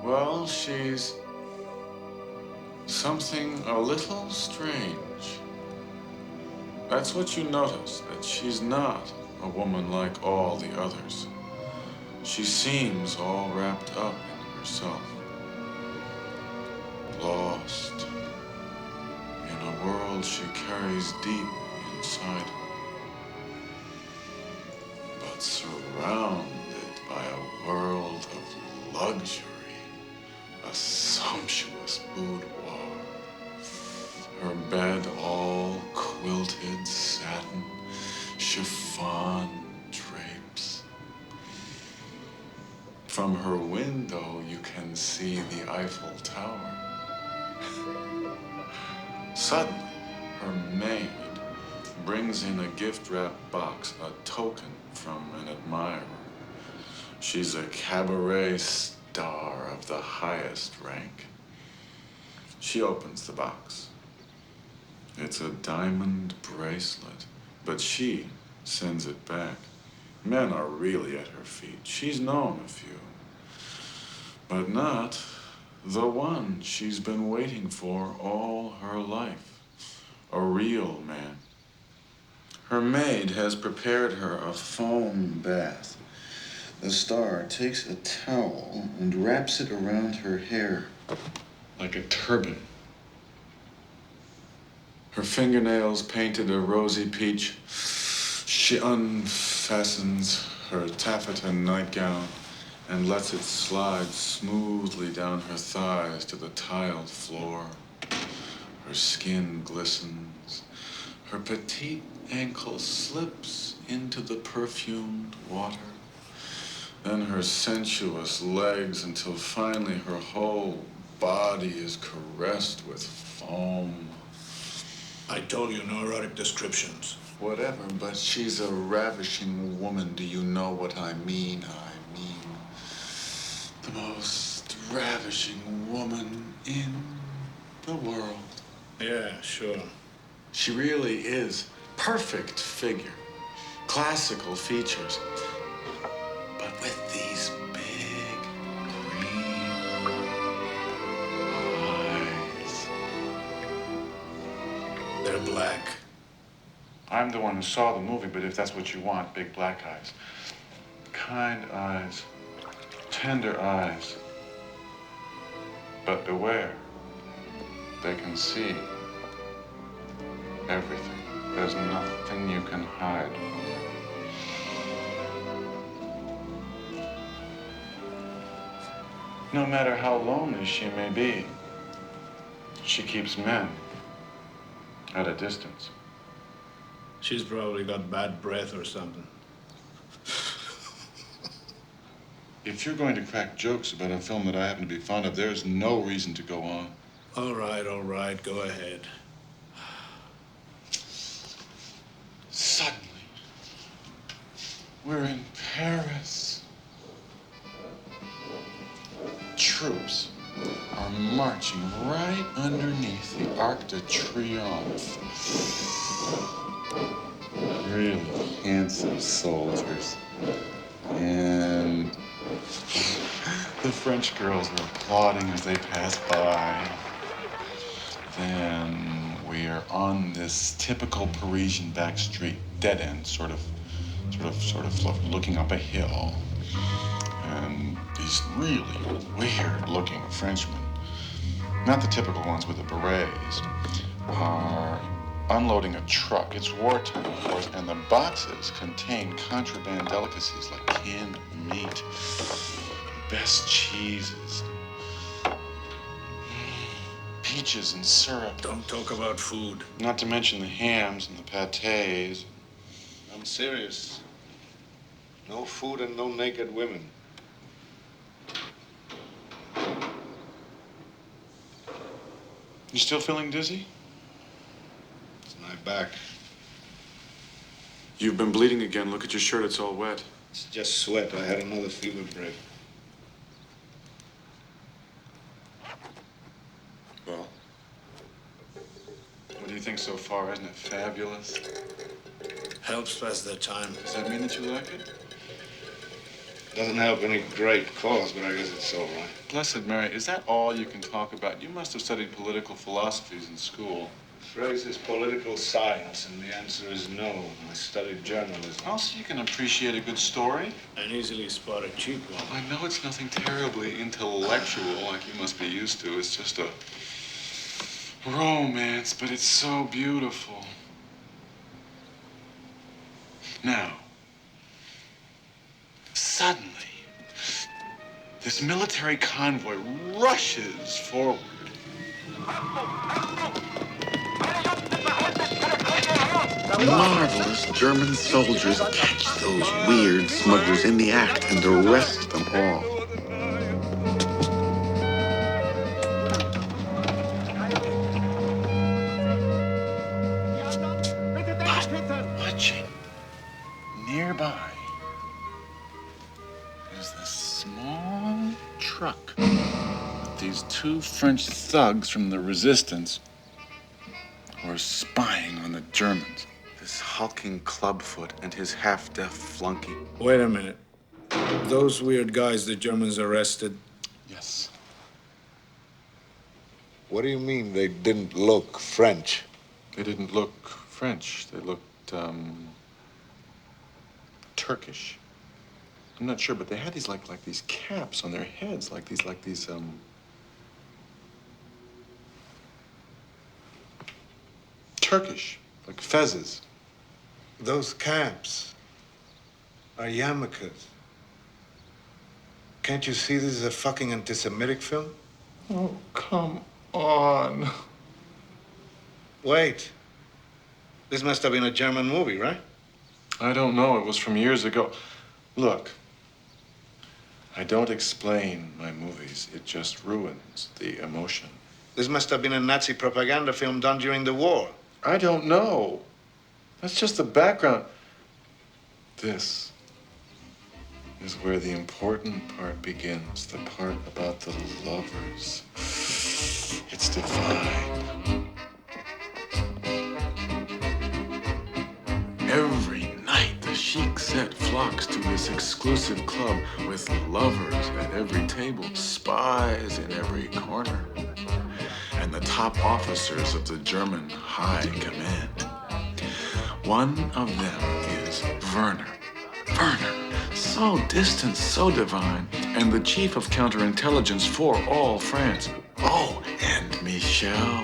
Well, she's something a little strange. That's what you notice, that she's not a woman like all the others. She seems all wrapped up in herself, lost in a world she carries deep inside her, but surrounded by a world of luxury, a sumptuous boudoir, her bed all quilted satin, chiffon drapes. From her window, you can see the Eiffel Tower. Suddenly, her maid brings in a gift-wrapped box, a token from an admirer. She's a cabaret star of the highest rank. She opens the box. It's a diamond bracelet, but she sends it back. Men are really at her feet. She's known a few, but not the one she's been waiting for all her life. A real man. Her maid has prepared her a foam bath. The star takes a towel and wraps it around her hair like a turban. Her fingernails painted a rosy peach. She unfastens her taffeta nightgown and lets it slide smoothly down her thighs to the tiled floor. Her skin glistens. Her petite ankle slips into the perfumed water. Then her sensuous legs until finally her whole body is caressed with foam. I told you no erotic descriptions. Whatever, but she's a ravishing woman. Do you know what I mean? I mean the most ravishing woman in the world. Yeah, sure. She really is. Perfect figure. Classical features. But with these big green eyes. They're black. I'm the one who saw the movie, but if that's what you want, big black eyes. Kind eyes. Tender eyes. But beware. They can see everything. There's nothing you can hide. No matter how lonely she may be, she keeps men at a distance. She's probably got bad breath or something. If you're going to crack jokes about a film that I happen to be fond of, there's no reason to go on. All right, go ahead. Suddenly, we're in Paris. Troops are marching right underneath the Arc de Triomphe. Really handsome soldiers. And the French girls are applauding as they pass by. Then we are on this typical Parisian back street, dead end, sort of looking up a hill. And these really weird-looking Frenchmen, not the typical ones with the berets, are unloading a truck. It's wartime, of course, and the boxes contain contraband delicacies like canned meat, best cheeses, peaches and syrup. Don't talk about food. Not to mention the hams and the pâtés. I'm serious. No food and no naked women. You still feeling dizzy? It's my back. You've been bleeding again. Look at your shirt. It's all wet. It's just sweat. I had another fever break. Well, what do you think so far? Isn't it fabulous? Helps pass the time. Does that mean that you like it? Doesn't help any great cause, but I guess it's all right. Blessed Mary, is that all you can talk about? You must have studied political philosophies in school. The phrase is political science, and the answer is no. I studied journalism. Also, you can appreciate a good story. And easily spot a cheap one. I know it's nothing terribly intellectual like you must be used to. It's just a romance, but it's so beautiful. Now, suddenly, this military convoy rushes forward. Marvelous German soldiers catch those weird smugglers in the act and arrest them all. Watching nearby is this small truck with these two French thugs from the resistance who are spying on the Germans. This hulking clubfoot and his half-deaf flunky. Wait a minute. Those weird guys the Germans arrested? Yes. What do you mean they didn't look French? They didn't look French. They looked, Turkish. I'm not sure, but they had these, like these caps on their heads, like these, Turkish, like fezzes. Those caps are yarmulkes. Can't you see this is a fucking anti-Semitic film? Oh, come on. Wait. This must have been a German movie, right? I don't know. It was from years ago. Look, I don't explain my movies. It just ruins the emotion. This must have been a Nazi propaganda film done during the war. I don't know. That's just the background. This is where the important part begins, the part about the lovers. It's divine. Every night, the chic set flocks to this exclusive club with lovers at every table, spies in every corner, and the top officers of the German High Command. One of them is Werner. Werner, so distant, so divine, and the chief of counterintelligence for all France. Oh, and Michelle,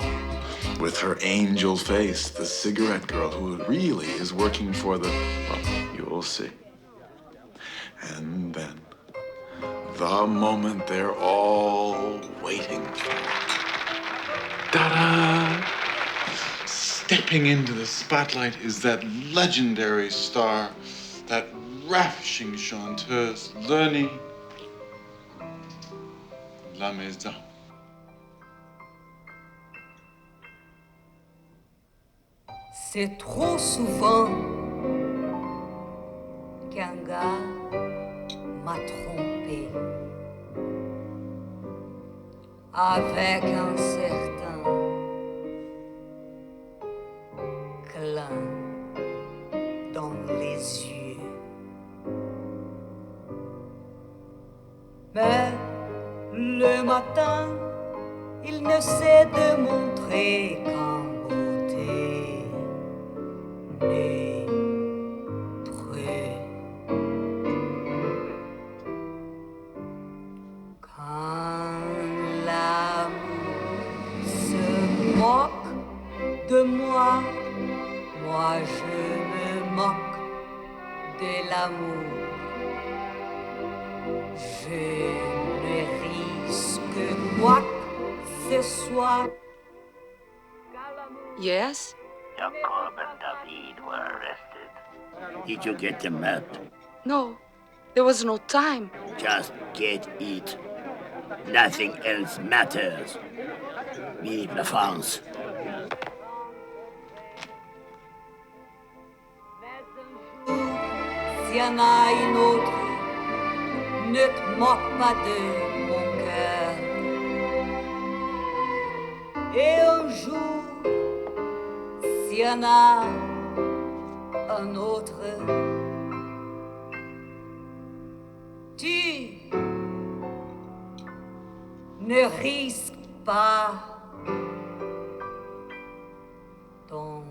with her angel face, the cigarette girl who really is working for the, well, you'll see. And then, the moment they're all waiting for. Ta-da! Stepping into the spotlight is that legendary star, that ravishing chanteuse, Leni La Maison. C'est trop souvent qu'un gars m'a trompé avec un certain clin dans les yeux. Mais le matin, il ne s'est démontré qu'en beauté née quand l'amour se moque de moi, moi je me moque de l'amour. Je ne risque quoi que ce soit. Yes? Jacob and David were arrested. Did you get the map? No, there was no time. Just get it. Nothing else matters. Vive la France. S'il y en a une autre, ne te moque pas de mon cœur. Et un jour, s'il y en a un autre, Tu ne risques pas ton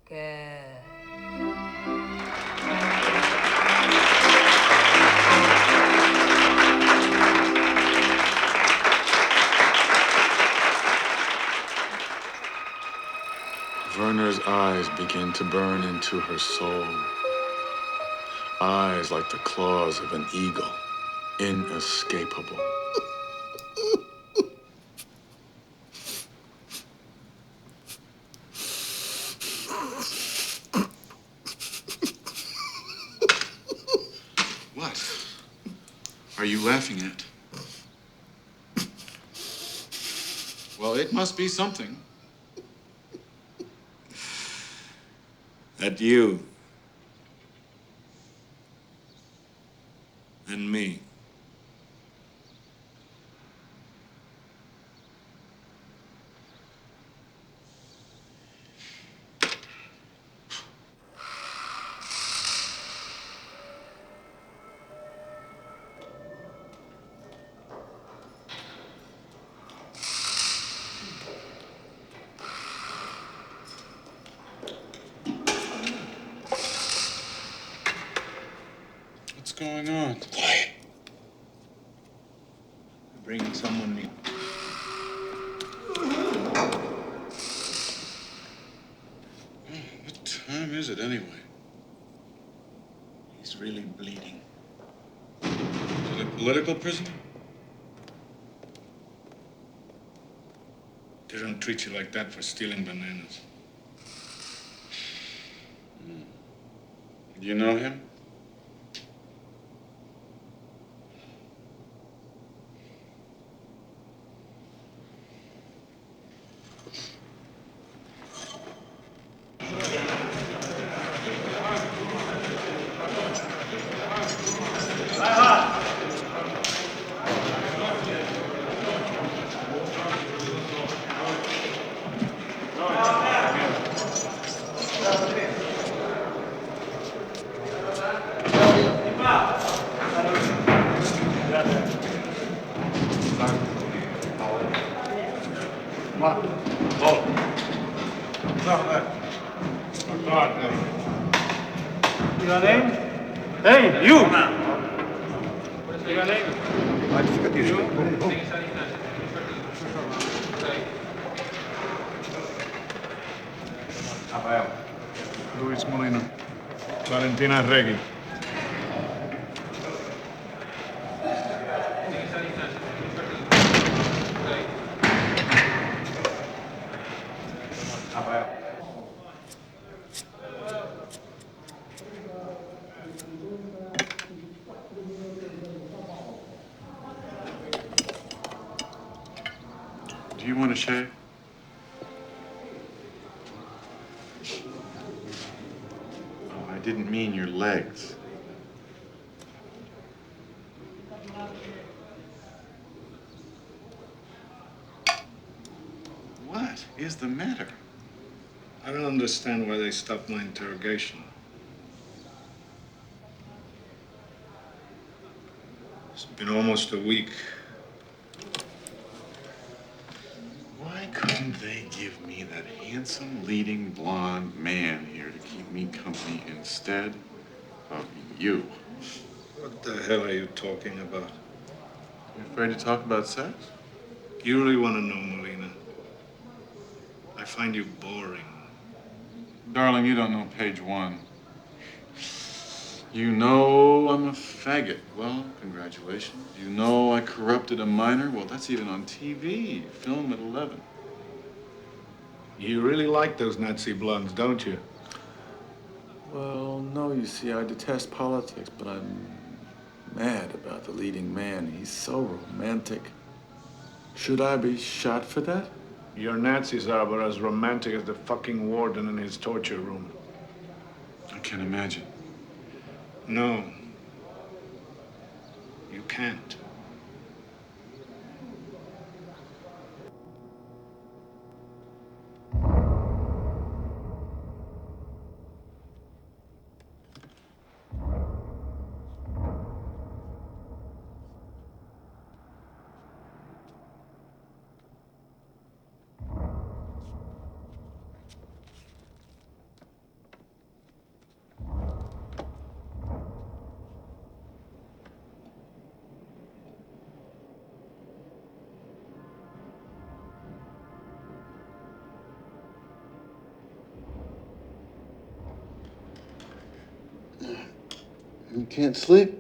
cœur. Werner's eyes begin to burn into her soul. Eyes like the claws of an eagle, inescapable. What are you laughing at? Well, it must be something. At you. And me. What's going on? Quiet. I'm bringing someone new. What time is it anyway? He's really bleeding. Is it a political prisoner? They don't treat you like that for stealing bananas. Do you know him? Your name? Hey, you! Your name? Luis Molina. Valentina Reggi. Do you want to shave? Oh, I didn't mean your legs. What is the matter? I don't understand why they stopped my interrogation. It's been almost a week. Why couldn't they give me that handsome, leading, blonde man here to keep me company instead of you? What the hell are you talking about? You afraid to talk about sex? You really want to know, Molina? I find you boring. Darling, you don't know page one. You know I'm a faggot. Well, congratulations. You know I corrupted a minor. Well, that's even on TV. Film at 11. You really like those Nazi blondes, don't you? Well, no, you see, I detest politics, but I'm mad about the leading man. He's so romantic. Should I be shot for that? Your Nazis are about as romantic as the fucking warden in his torture room. I can't imagine. No. You can't. You can't sleep?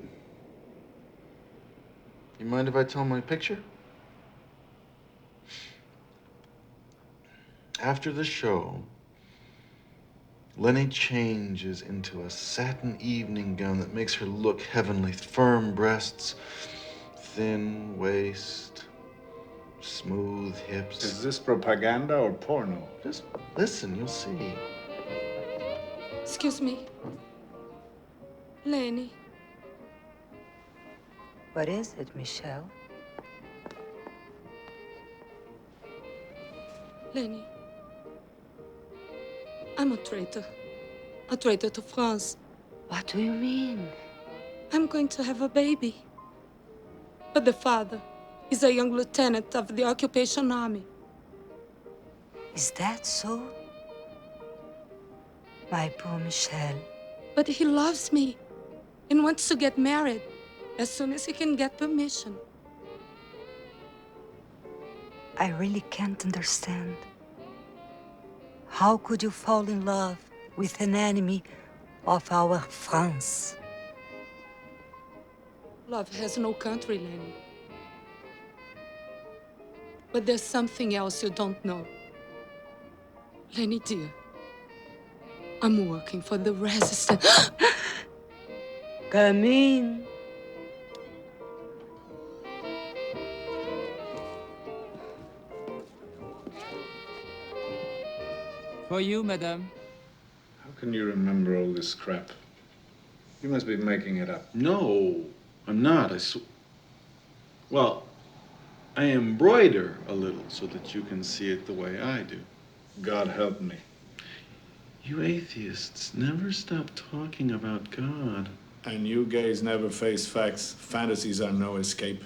You mind if I tell my picture? After the show, Lenny changes into a satin evening gown that makes her look heavenly. Firm breasts, thin waist, smooth hips. Is this propaganda or porno? Just listen, you'll see. Excuse me. Lenny. What is it, Michelle? Lenny. I'm a traitor. A traitor to France. What do you mean? I'm going to have a baby. But the father is a young lieutenant of the occupation army. Is that so? My poor Michelle. But he loves me and wants to get married as soon as he can get permission. I really can't understand. How could you fall in love with an enemy of our France? Love has no country, Lenny. But there's something else you don't know. Lenny, dear, I'm working for the resistance. Come in. For you, madame. How can you remember all this crap? You must be making it up. No, I'm not. Well, I embroider a little so that you can see it the way I do. God help me. You atheists never stop talking about God. And you gays never face facts. Fantasies are no escape.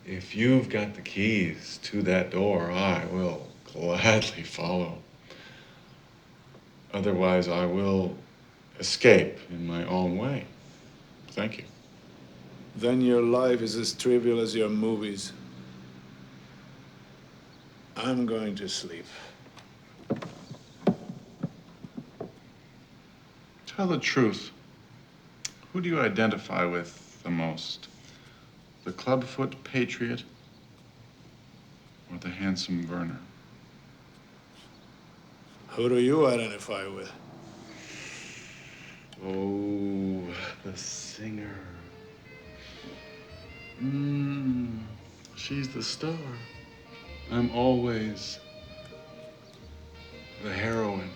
If you've got the keys to that door, I will gladly follow. Otherwise, I will escape in my own way. Thank you. Then your life is as trivial as your movies. I'm going to sleep. Tell the truth. Who do you identify with the most? The clubfoot patriot or the handsome Werner? Who do you identify with? Oh, the singer. She's the star. I'm always the heroine.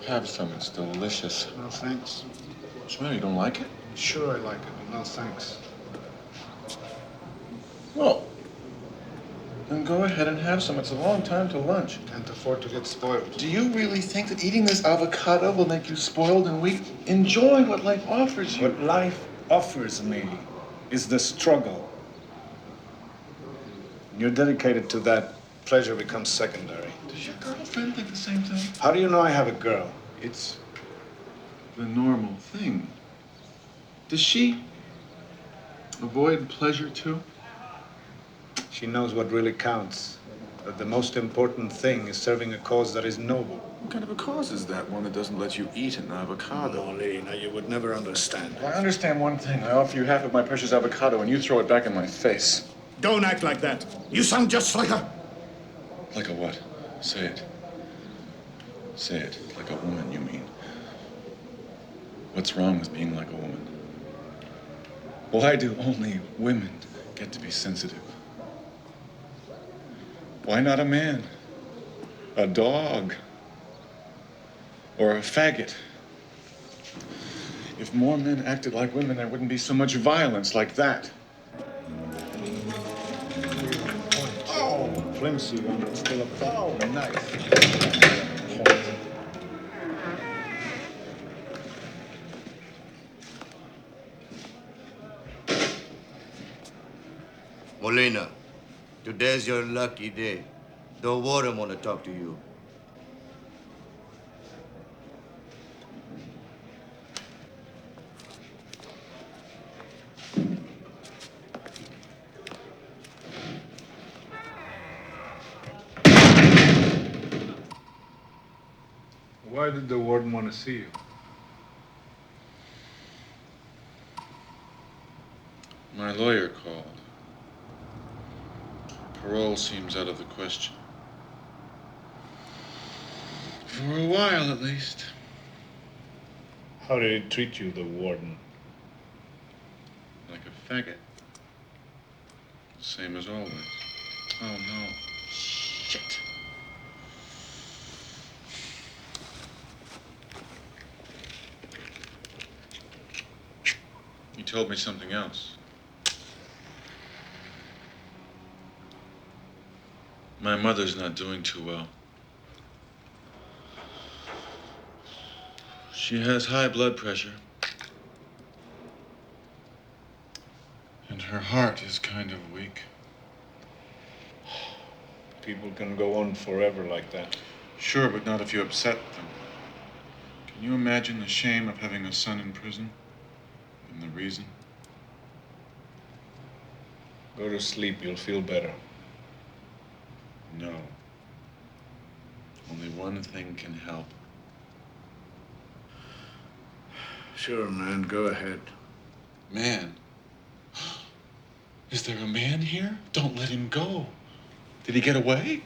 Have some, it's delicious. No thanks. What's the matter, you don't like it? Sure, I like it, but no thanks. Well, then go ahead and have some. It's a long time to lunch. Can't afford to get spoiled. Do you really think that eating this avocado will make you spoiled and weak? Enjoy what life offers you. What life offers me is the struggle. You're dedicated to that. Pleasure becomes secondary. Does your girlfriend think the same thing? How do you know I have a girl? It's the normal thing. Does she avoid pleasure too? She knows what really counts. That the most important thing is serving a cause that is noble. What kind of a cause is that? One that doesn't let you eat an avocado? Molina, you would never understand. Well, I understand one thing. I offer you half of my precious avocado and you throw it back in my face. Don't act like that. You sound just like a... Like a what? Say it. Say it. Like a woman, you mean. What's wrong with being like a woman? Why do only women get to be sensitive? Why not a man? A dog? Or a faggot? If more men acted like women, there wouldn't be so much violence like that. Flimsy one, but still a... Oh, nice. Molina, today's your lucky day. The warden want to talk to you. Why did the warden want to see you? My lawyer called. Parole seems out of the question. For a while, at least. How did he treat you, the warden? Like a faggot. Same as always. Oh, no. Shit. He told me something else. My mother's not doing too well. She has high blood pressure. And her heart is kind of weak. People can go on forever like that. Sure, but not if you upset them. Can you imagine the shame of having a son in prison? And the reason? Go to sleep, you'll feel better. No. Only one thing can help. Sure, man, go ahead. Man? Is there a man here? Don't let him go. Did he get away?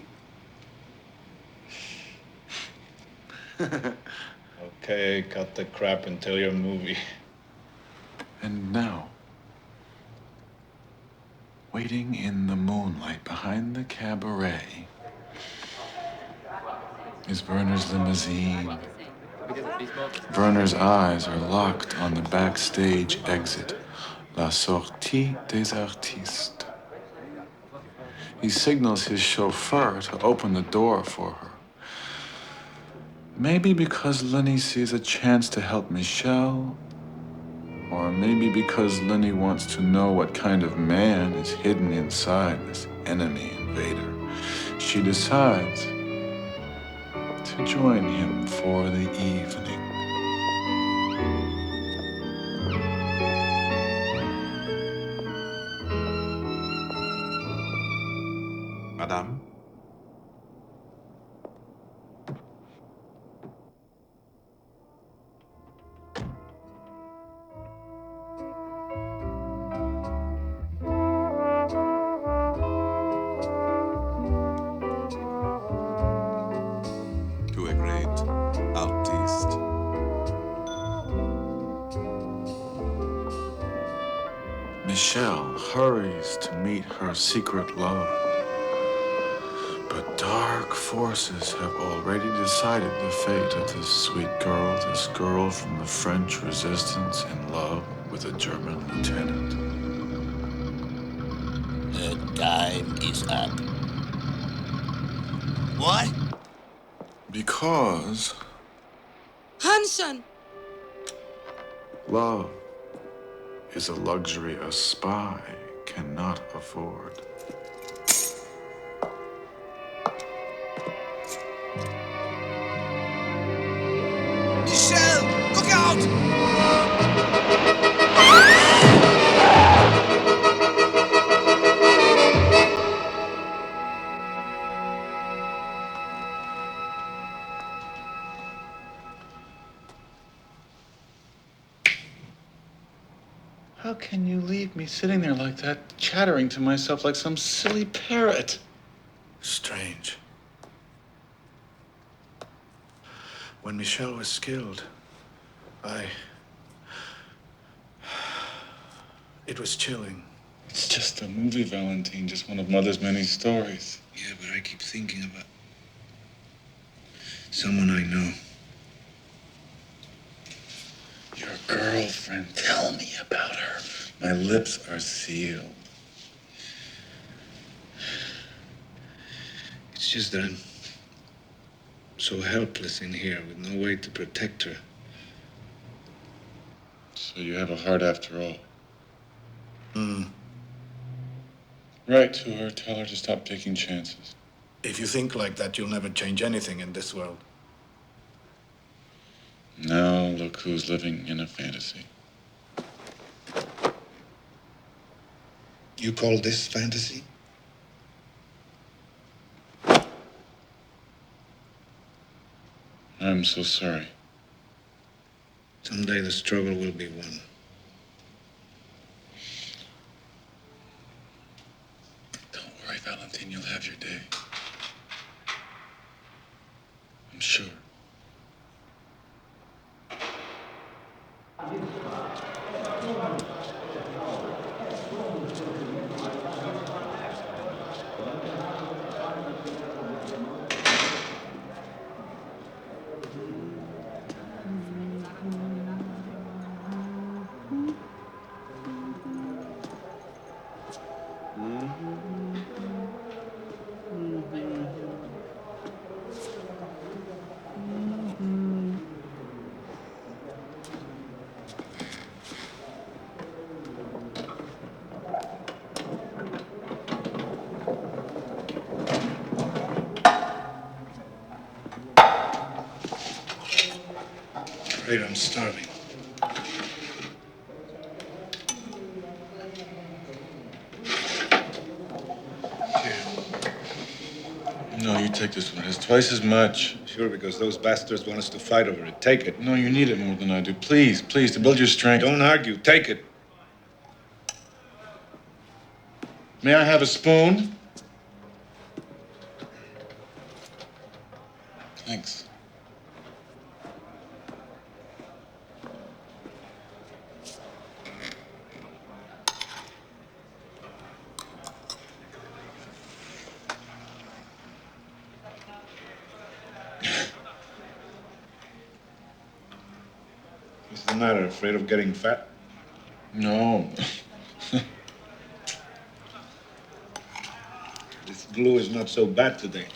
Okay, cut the crap and tell your movie. And now, waiting in the moonlight behind the cabaret, is Werner's limousine. Werner's eyes are locked on the backstage exit, La Sortie des Artistes. He signals his chauffeur to open the door for her. Maybe because Lenny sees a chance to help Michelle, or maybe because Lenny wants to know what kind of man is hidden inside this enemy invader. She decides to join him for the evening. Madame? To a great artist. Michelle hurries to meet her secret love. But dark forces have already decided the fate of this sweet girl, this girl from the French resistance in love with a German lieutenant. The time is up. What? Because Hansen! love is a luxury a spy cannot afford. Michelle, look out! How can you leave me sitting there like that, chattering to myself like some silly parrot? Strange. When Michelle was killed, it was chilling. It's just a movie, Valentine, just one of Mother's many stories. Yeah, but I keep thinking about someone I know. Your girlfriend, tell me about her. My lips are sealed. It's just that I'm so helpless in here with no way to protect her. So you have a heart after all. Write to her, tell her to stop taking chances. If you think like that, you'll never change anything in this world. Now look who's living in a fantasy. You call this fantasy? I'm so sorry. Someday the struggle will be won. Don't worry, Valentine, you'll have your day. I'm sure. Afraid I'm starving. No, you take this one. It's twice as much. Sure, because those bastards want us to fight over it. Take it. No, you need it more than I do. Please, please, to build your strength. Don't argue. Take it. May I have a spoon? Thanks. What's the matter? Afraid of getting fat? No. This glue is not so bad today.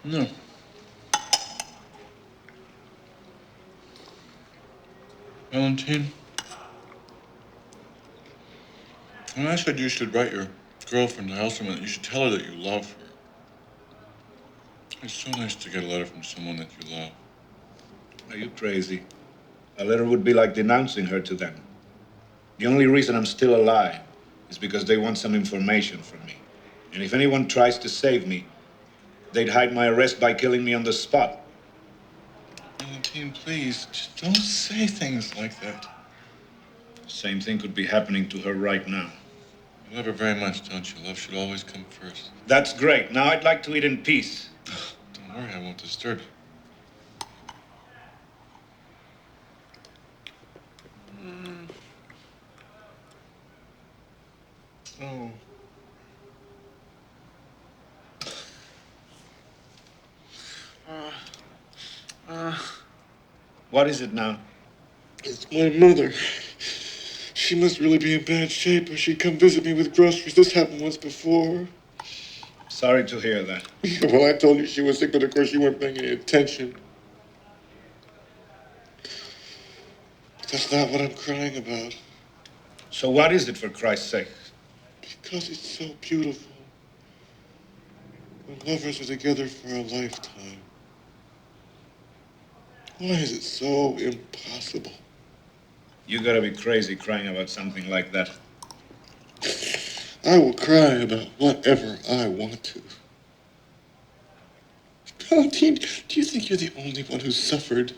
No. Valentine, when I said you should write your girlfriend a house you should tell her that you love her. It's so nice to get a letter from someone that you love. Are you crazy? A letter would be like denouncing her to them. The only reason I'm still alive is because they want some information from me. And if anyone tries to save me, they'd hide my arrest by killing me on the spot. Valentine, please, just don't say things like that. Same thing could be happening to her right now. You love her very much, don't you? Love should always come first. That's great. Now I'd like to eat in peace. Don't worry, I won't disturb you. Oh. What is it now? It's my mother. She must really be in bad shape, or she'd come visit me with groceries. This happened once before. Sorry to hear that. Well, I told you she was sick, but of course you weren't paying any attention. But that's not what I'm crying about. So what is it, for Christ's sake? Because it's so beautiful. When lovers are together for a lifetime. Why is it so impossible? You gotta be crazy crying about something like that. I will cry about whatever I want to. Valentine, do you think you're the only one who's suffered? Do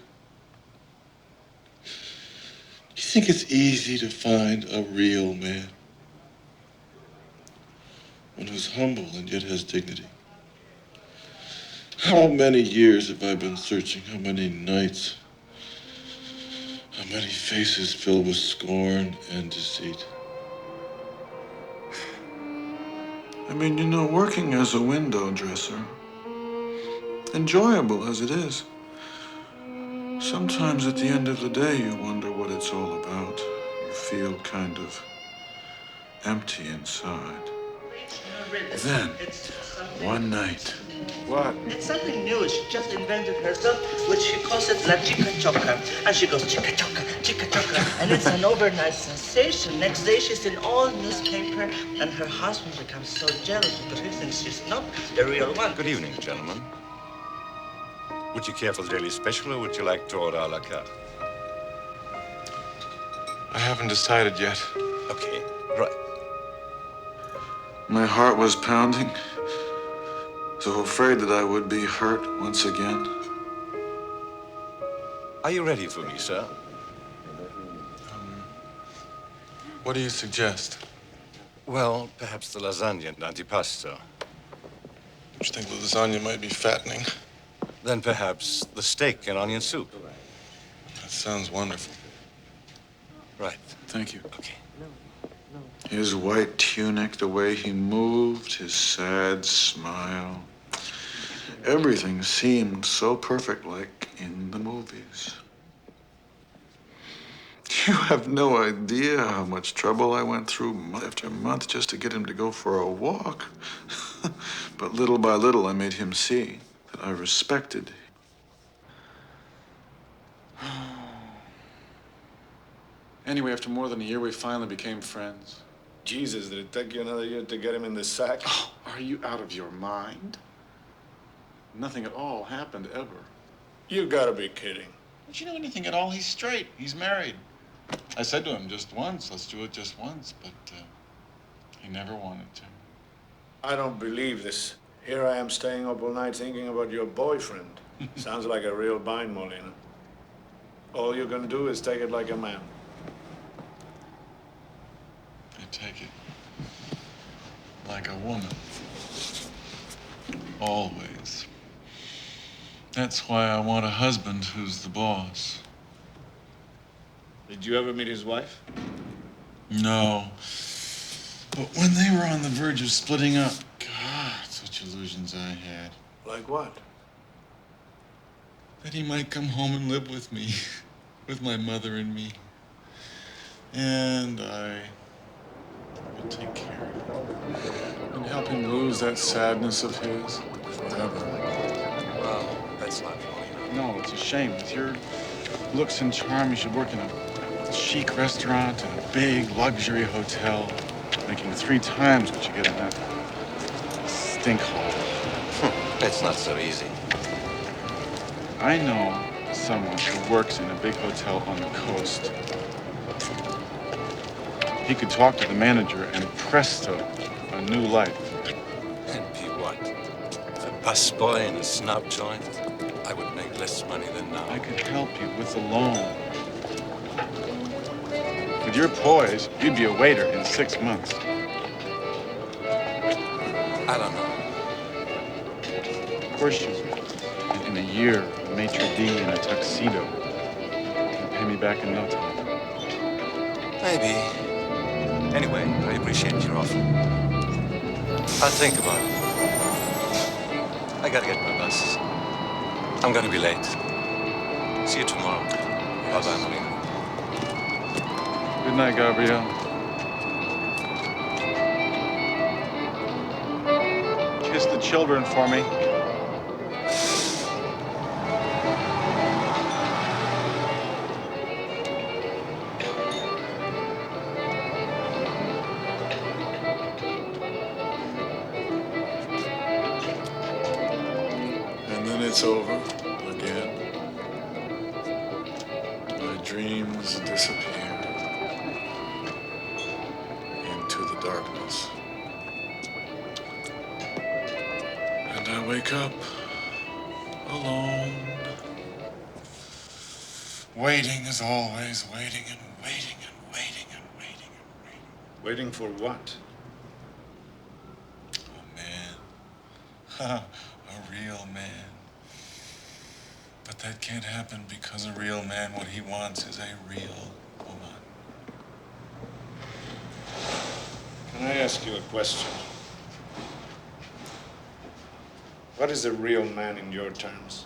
you think it's easy to find a real man? One who's humble and yet has dignity? How many years have I been searching? How many nights? How many faces filled with scorn and deceit? I mean, you know, working as a window dresser, enjoyable as it is, sometimes at the end of the day you wonder what it's all about. You feel kind of empty inside. rhythm. Then, It's something. one night. What? It's something new. She just invented herself, which she calls it La Chica Choca. And she goes Chica Choca, Chica Choca. And it's an overnight sensation. Next day she's in all newspaper, and her husband becomes so jealous because he thinks she's not the real one. Good evening, gentlemen. Would you care for the daily special, or would you like to order a la carte? I haven't decided yet. Okay, right. My heart was pounding, so afraid that I would be hurt once again. Are you ready for me, sir? What do you suggest? Well, perhaps the lasagna and antipasto. Don't you think the lasagna might be fattening? Then perhaps the steak and onion soup. That sounds wonderful. Right. Thank you. Okay. His white tunic, the way he moved, his sad smile. Everything seemed so perfect, like in the movies. You have no idea how much trouble I went through month after month just to get him to go for a walk. But little by little, I made him see that I respected. Anyway, after more than a year, we finally became friends. Jesus, did it take you another year to get him in the sack? Oh, are you out of your mind? Nothing at all happened ever. You gotta be kidding. Don't you know anything at all? He's straight. He's married. I said to him just once, let's do it just once, but he never wanted to. I don't believe this. Here I am staying up all night thinking about your boyfriend. Sounds like a real bind, Molina. All you're gonna do is take it like a man. I take it like a woman. Always. That's why I want a husband who's the boss. Did you ever meet his wife? No. But when they were on the verge of splitting up, God, such illusions I had. Like what? That he might come home and live with me, with my mother and me. And I would take care of him and help him lose that sadness of his forever. Well, that's not funny. No, it's a shame. With your looks and charm, you should work in a chic restaurant and a big luxury hotel, making 3 times what you get in that stink hole. It's not so easy. I know someone who works in a big hotel on the coast. He could talk to the manager and presto, a new life. And be what? A busboy in a snob joint? I would make less money than now. I could help you with the loan. With your poise, you'd be a waiter in 6 months. I don't know. Of course you would. In a year, a maitre d' in a tuxedo. You'd pay me back in no time. Maybe. Anyway, I appreciate your offer. I'll think about it. I gotta get my bus. I'm gonna be late. See you tomorrow. Bye-bye, Molina. Good night, Gabrielle. Kiss the children for me. And then it's over again. My dreams disappear into the darkness. And I wake up alone. Waiting as always, waiting and waiting and waiting and waiting and waiting. Waiting for what? Oh, man. A real man. But that can't happen because a real man, what he wants is a real woman. Can I ask you a question? What is a real man in your terms?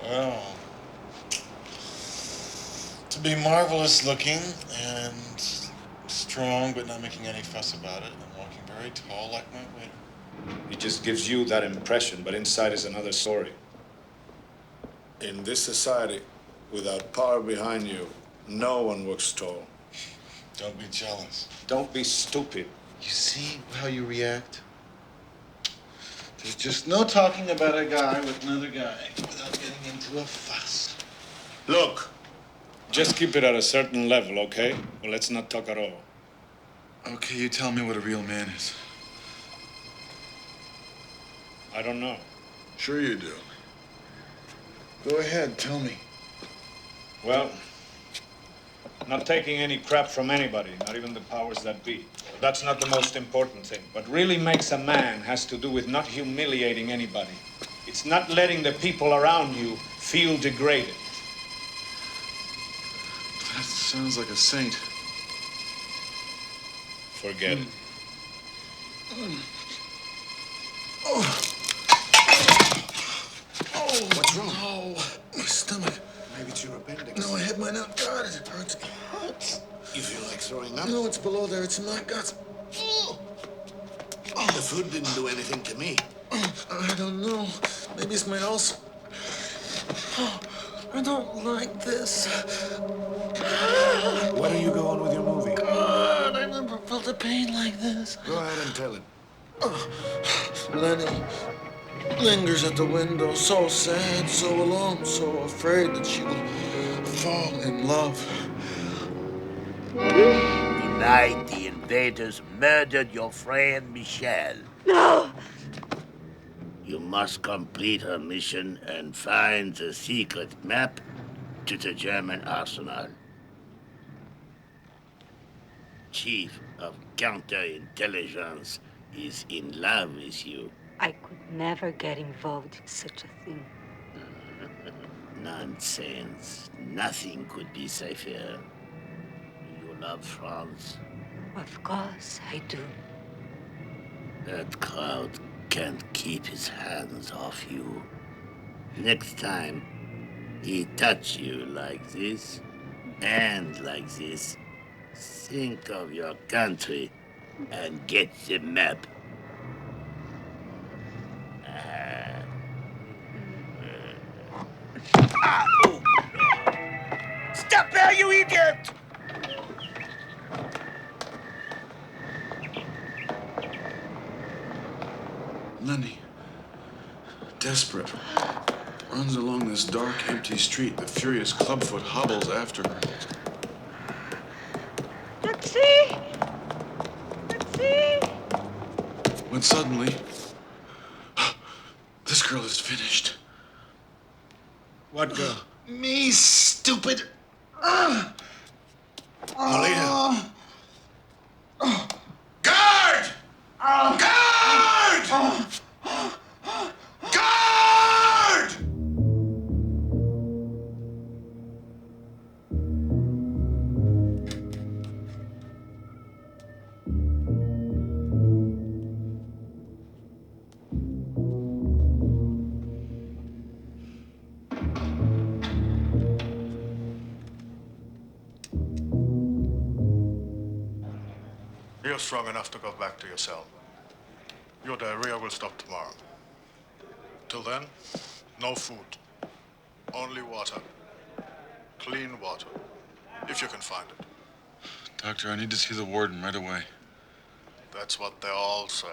Well, to be marvelous looking and strong, but not making any fuss about it, and walking very very tall like my weight. He just gives you that impression, but inside is another story. In this society, without power behind you, no one looks tall. Don't be jealous. Don't be stupid. You see how you react? There's just no talking about a guy with another guy without getting into a fuss. Look, just keep it at a certain level, okay? Well, let's not talk at all. Okay, you tell me what a real man is. I don't know. Sure you do. Go ahead, tell me. Well, not taking any crap from anybody, not even the powers that be. That's not the most important thing. What really makes a man has to do with not humiliating anybody. It's not letting the people around you feel degraded. That sounds like a saint. Forget it. What's wrong? Oh, my stomach. Maybe it's your appendix. No, I had mine out. God, it hurts. It hurts. You feel like throwing up? No, it's below there. It's in my guts. The food didn't do anything to me. I don't know. Maybe it's my ulcer. I don't like this. When are you going with your movie? God, I never felt a pain like this. Go ahead and tell it. Lenny lingers at the window, so sad, so alone, so afraid that she will fall in love. Tonight, the invaders murdered your friend Michelle. No! You must complete her mission and find the secret map to the German arsenal. Chief of Counterintelligence is in love with you. I could never get involved in such a thing. Nonsense. Nothing could be safer. You love France? Of course I do. That crowd can't keep his hands off you. Next time he touch you like this and like this, think of your country and get the map. Stop there, you idiot! Lenny, desperate, runs along this dark, empty street. The furious clubfoot hobbles after her. Taxi! Taxi! When suddenly, this girl is finished. What girl? Me, stupid! Lolita! Guard! Guard! Guard! You're strong enough to go back to your cell. Your diarrhea will stop tomorrow. Till then, no food. Only water. Clean water. If you can find it. Doctor, I need to see the warden right away. That's what they all say.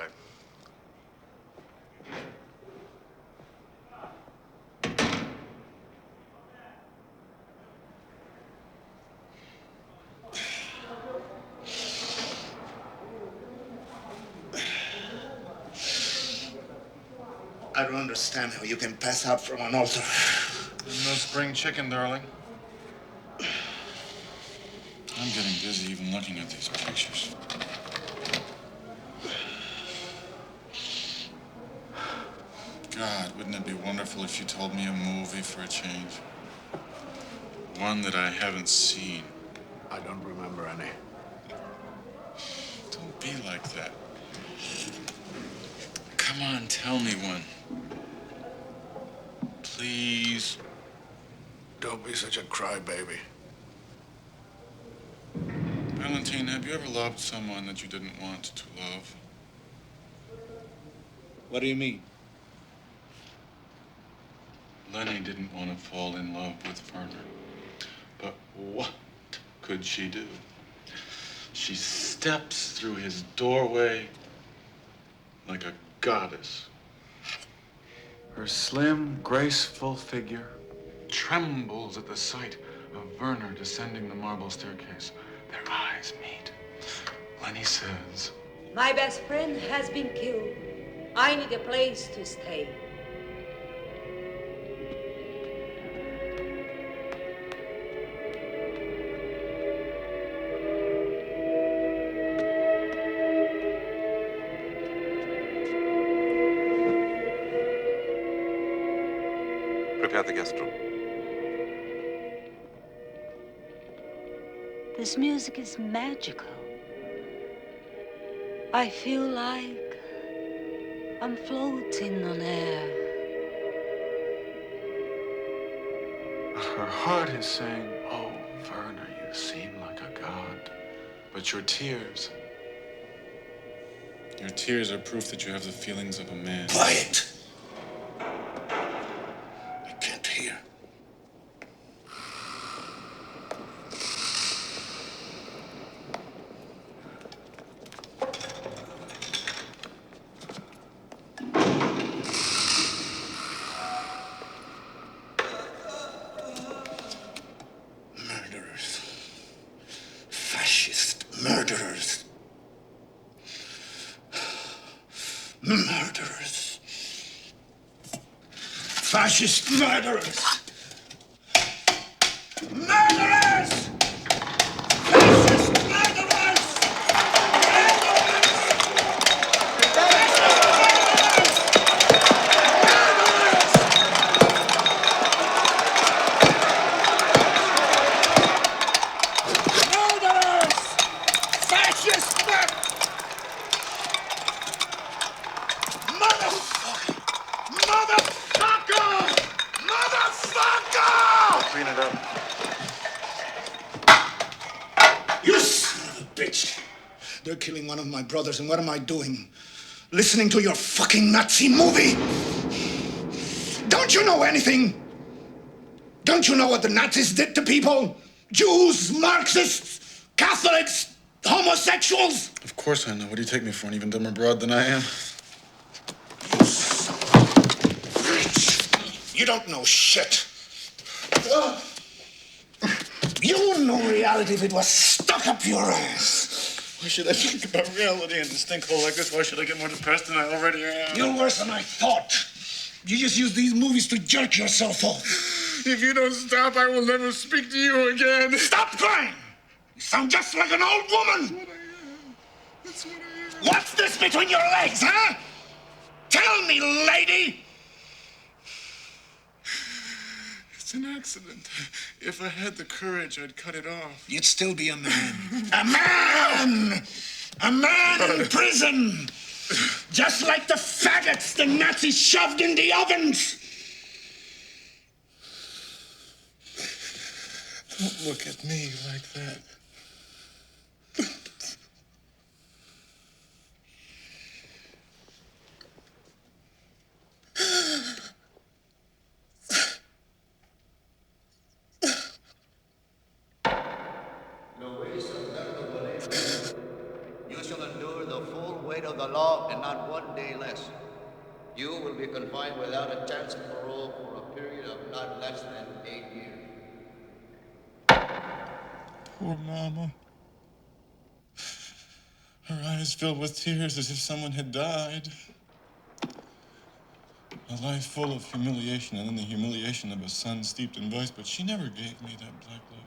I don't understand how you can pass out from an altar. No spring chicken, darling. I'm getting dizzy even looking at these pictures. God, wouldn't it be wonderful if you told me a movie for a change? One that I haven't seen. I don't remember any. Don't be like that. Come on, tell me one. Please. Don't be such a crybaby. Valentine, have you ever loved someone that you didn't want to love? What do you mean? Lenny didn't want to fall in love with Werner. But what could she do? She steps through his doorway like a goddess. Her slim, graceful figure trembles at the sight of Werner descending the marble staircase. Their eyes meet. Lenny says, My best friend has been killed. I need a place to stay. Prepare the guest room. This music is magical. I feel like I'm floating on air. her heart is saying, oh, Werner, you seem like a god. But your tears are proof that you have the feelings of a man. Quiet! I can't hear. Murderers. Fascist murderers. Murderers. Fascist murderers. Murderers! Fascist murderers! Murderers! Fascist murderers! Motherfucker! Motherfucker! Motherfucker! Clean it up. You son of a bitch! They're killing one of my brothers, and what am I doing? Listening to your fucking Nazi movie? Don't you know anything? Don't you know what the Nazis did to people? Jews, Marxists, Catholics, homosexuals? Of course I know. What do you take me for, an even dumber broad than I am? You don't know shit. You know reality if it was stuck up your ass. Why should I think about reality in a stinkhole like this? Why should I get more depressed than I already am? You're worse than I thought. You just use these movies to jerk yourself off. If you don't stop, I will never speak to you again. Stop crying! You sound just like an old woman. That's what I am. What's this between your legs, huh? Tell me, lady. It's an accident. If I had the courage, I'd cut it off. You'd still be a man. A man! A man in prison! Just like the faggots the Nazis shoved in the ovens! Don't look at me like that. You shall endure the full weight of the law and not 1 day less. You will be confined without a chance of parole for a period of not less than 8 years. Poor Mama. Her eyes filled with tears as if someone had died. A life full of humiliation, and then the humiliation of a son steeped in vice, but she never gave me that black look.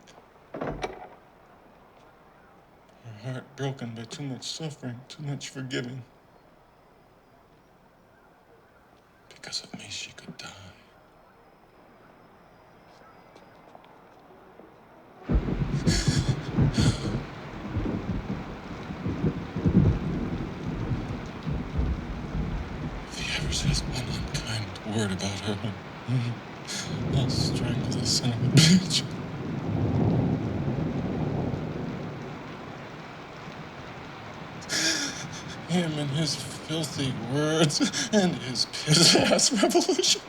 Her heart broken by too much suffering, too much forgiving. Because of me, she could die. If he ever says one unkind word about her, I'll strangle the son of a bitch. Him and his filthy words and his piss-ass revolution.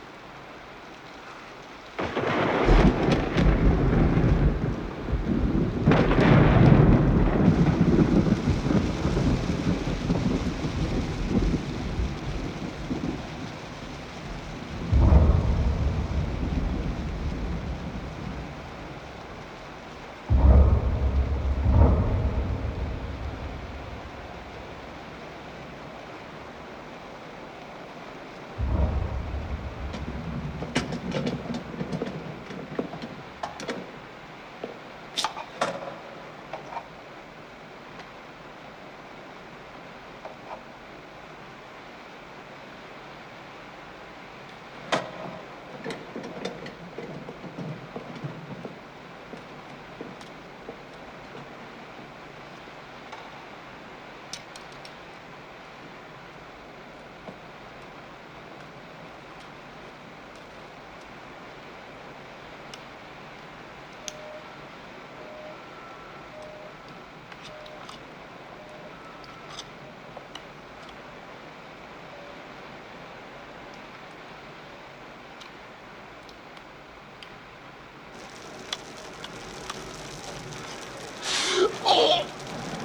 Oh,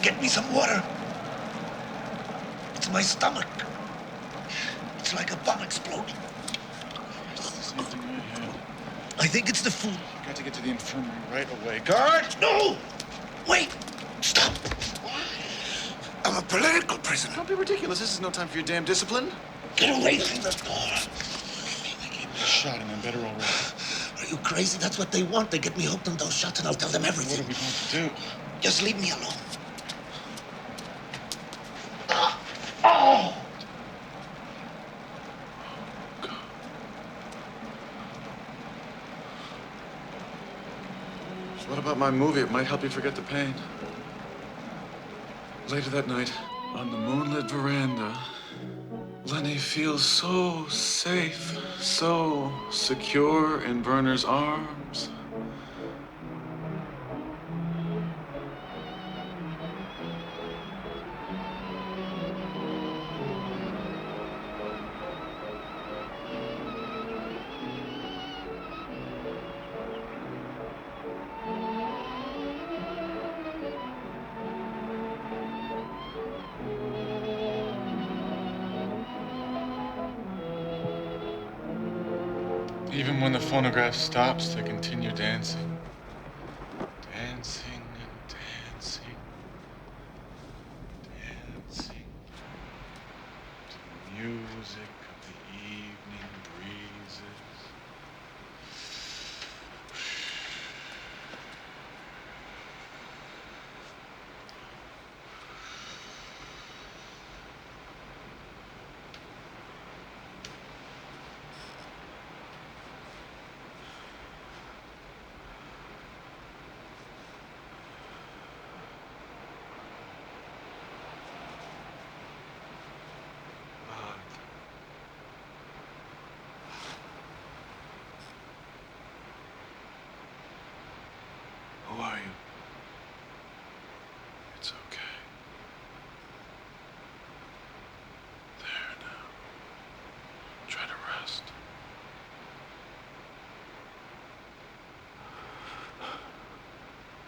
get me some water. It's my stomach. It's like a bomb exploding. It's the same thing I had. I think it's the food. I got to get to the infirmary right away. Guard! No! Wait! Stop! I'm a political prisoner. Don't be ridiculous. This is no time for your damn discipline. Get away from the door. They gave me a shot and I'm better already. Are you crazy? That's what they want. They get me hooked on those shots and I'll tell them everything. What are we going to do? Just leave me alone. Oh! So what about my movie? It might help you forget the pain. Later that night, on the moonlit veranda, Lenny feels so safe, so secure in Werner's arms. Even when the phonograph stops, they continue dancing. Dancing and dancing. Dancing. To the music of the evening breezes. Who are you? It's okay. There now. Try to rest.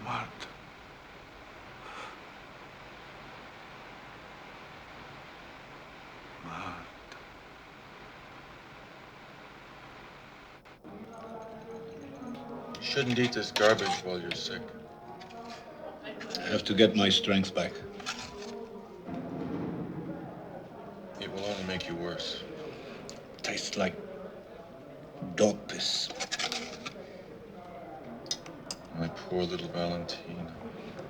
Marta. Marta. You shouldn't eat this garbage while you're sick. I have to get my strength back. It will only make you worse. Tastes like dog piss. My poor little Valentina.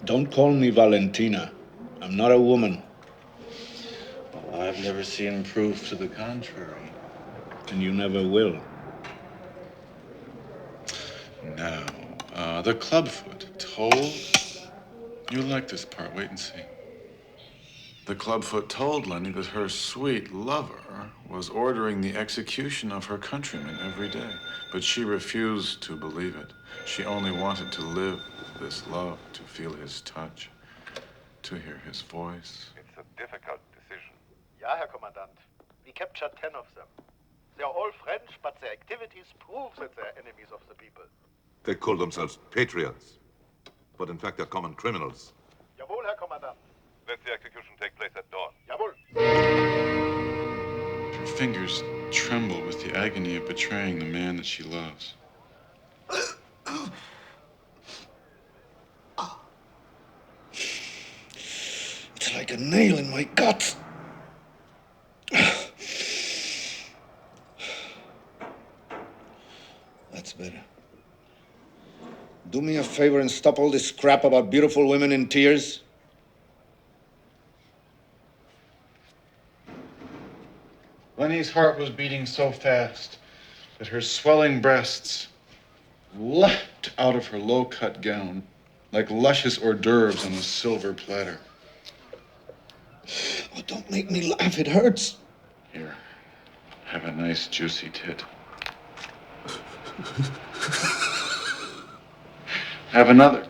Don't call me Valentina. I'm not a woman. Well, I've never seen proof to the contrary. And you never will. Now, the clubfoot told... You'll like this part, wait and see. The clubfoot told Lenny that her sweet lover was ordering the execution of her countrymen every day. But she refused to believe it. She only wanted to live this love, to feel his touch, to hear his voice. It's a difficult decision. Ja, Herr Kommandant. We captured 10 of them. They are all French, but their activities prove that they're enemies of the people. They call themselves patriots, but in fact they're common criminals. Jawohl, Herr Kommandant. Let the execution take place at dawn. Jawohl. Her fingers tremble with the agony of betraying the man that she loves. It's like a nail in my gut. That's better. Do me a favor and stop all this crap about beautiful women in tears. Lenny's heart was beating so fast that her swelling breasts leapt out of her low-cut gown like luscious hors d'oeuvres on a silver platter. Oh, don't make me laugh. It hurts. Here, have a nice juicy tit. Have another.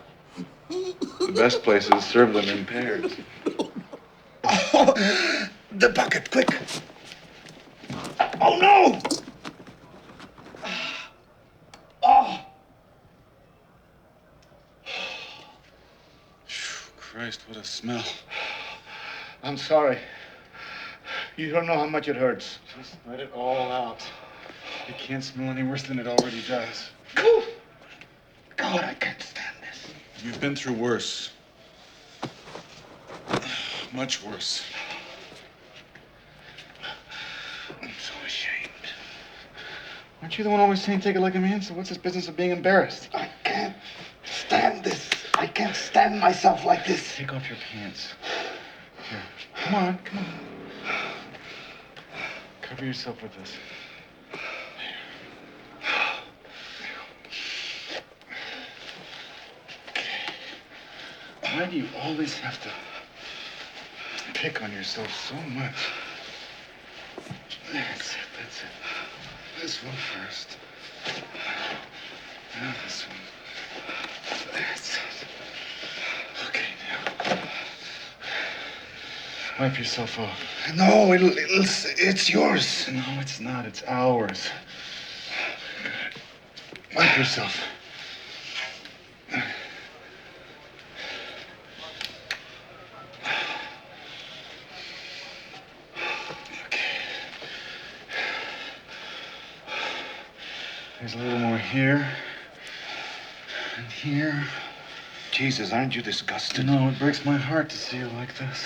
The best places serve them in pairs. Oh, the bucket, quick. Oh, no! Oh! Christ, what a smell. I'm sorry. You don't know how much it hurts. Just let it all out. It can't smell any worse than it already does. Whew. God, I can't stand this. You've been through worse. Much worse. I'm so ashamed. Aren't you the one always saying take it like a man? So what's this business of being embarrassed? I can't stand this. I can't stand myself like this. Take off your pants. Here. Come on, come on. Cover yourself with this. Why do you always have to pick on yourself so much? That's it, that's it. This one first. Now this one. That's it. Okay, now. Wipe yourself off. No, it's yours. No, it's not. It's ours. Good. Wipe yourself. There's a little more here. And here. Jesus, aren't you disgusted? No, it breaks my heart to see you like this.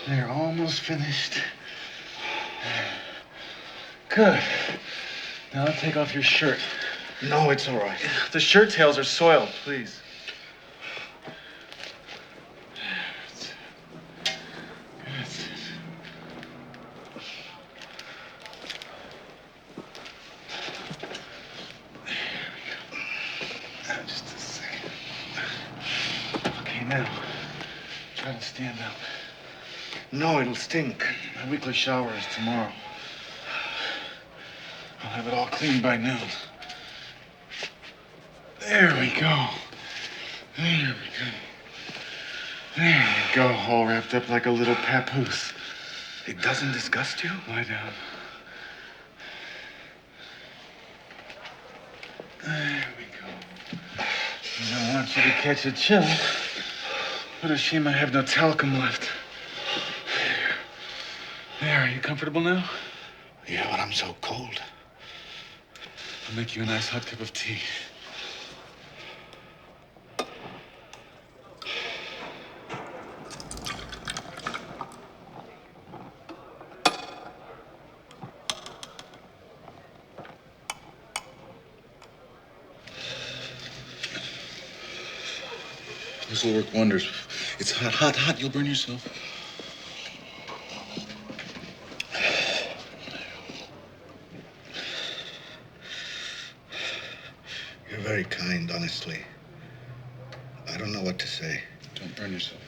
They're almost finished. Good. Now take off your shirt. No, it's all right. The shirt tails are soiled, please. That's it. Just a second. Okay, now, try to stand up. No, it'll stink. My weekly shower is tomorrow. I'll have it all cleaned by noon. There we go. There we go. There we go, all wrapped up like a little papoose. It doesn't disgust you? Lie down. There we go. I don't want you to catch a chill. What a shame I have no talcum left. There, are you comfortable now? Yeah, but I'm so cold. I'll make you a nice hot cup of tea. This will work wonders. It's hot, hot, hot. You'll burn yourself. You're very kind, honestly. I don't know what to say. Don't burn yourself.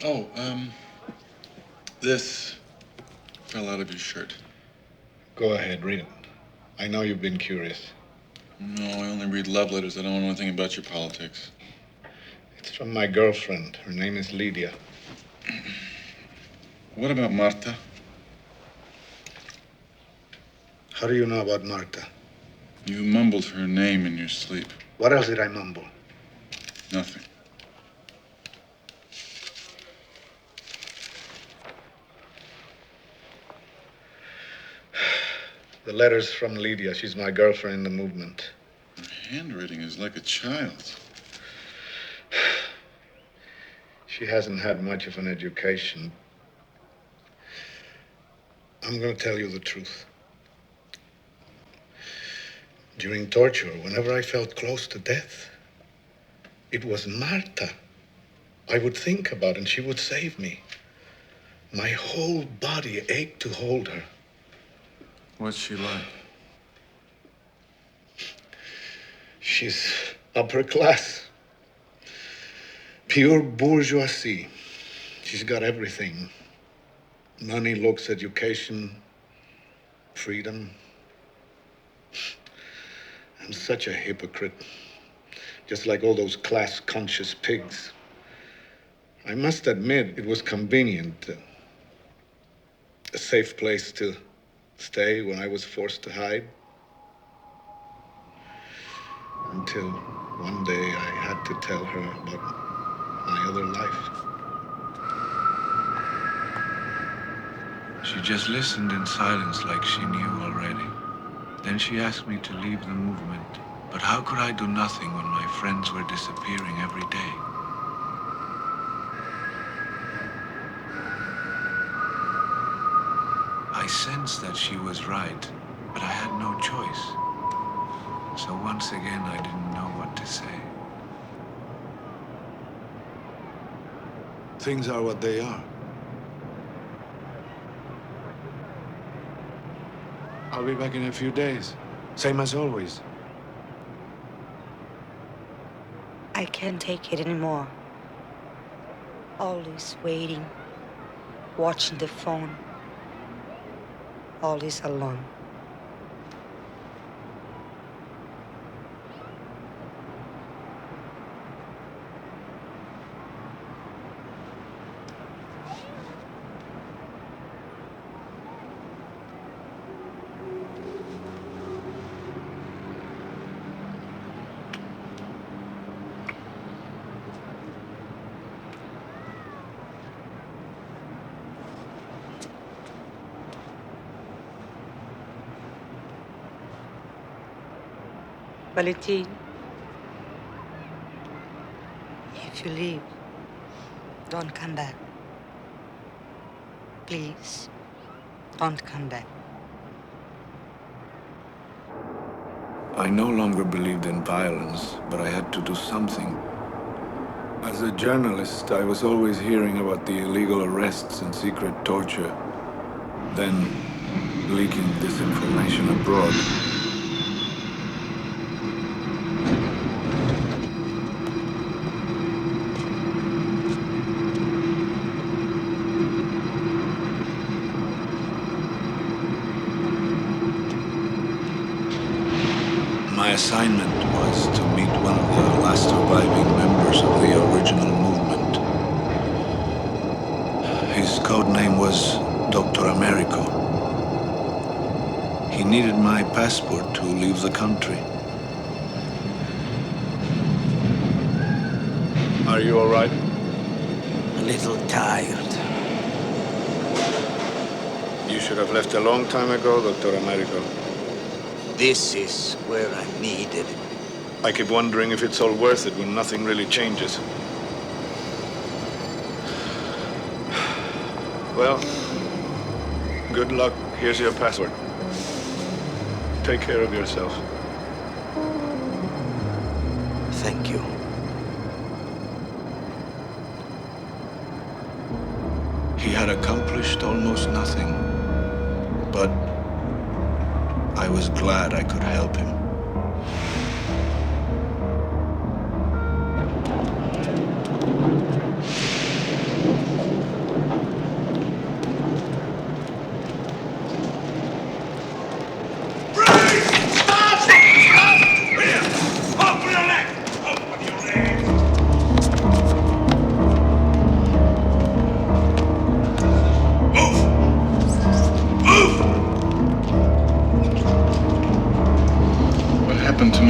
Oh, this fella of your shirt. Go ahead, read it. I know you've been curious. No, I only read love letters. I don't know anything about your politics. It's from my girlfriend. Her name is Lydia. What about Marta? How do you know about Marta? You mumbled her name in your sleep. What else did I mumble? Nothing. The letter's from Lydia. She's my girlfriend in the movement. Her handwriting is like a child's. She hasn't had much of an education. I'm going to tell you the truth. During torture, whenever I felt close to death, it was Marta I would think about, and she would save me. My whole body ached to hold her. What's she like? She's upper class. Pure bourgeoisie. She's got everything. Money, looks, education, freedom. I'm such a hypocrite. Just like all those class-conscious pigs. I must admit, it was convenient. A safe place to stay when I was forced to hide. Until one day I had to tell her about my other life. She just listened in silence like she knew already. Then she asked me to leave the movement. But how could I do nothing when my friends were disappearing every day? I sensed that she was right, but I had no choice. So once again, I didn't know what to say. Things are what they are. I'll be back in a few days. Same as always. I can't take it anymore. Always waiting, watching the phone. Always alone. Valentin, if you leave, don't come back. Please, don't come back. I no longer believed in violence, but I had to do something. As a journalist, I was always hearing about the illegal arrests and secret torture, then leaking disinformation abroad. My assignment was to meet one of the last surviving members of the original movement. His code name was Dr. Americo. He needed my passport to leave the country. Are you all right? A little tired. You should have left a long time ago, Dr. Americo. This is where I'm needed. I keep wondering if it's all worth it when nothing really changes. Well, good luck. Here's your passport. Take care of yourself. Thank you. He had accomplished almost nothing, but I was glad I could help him.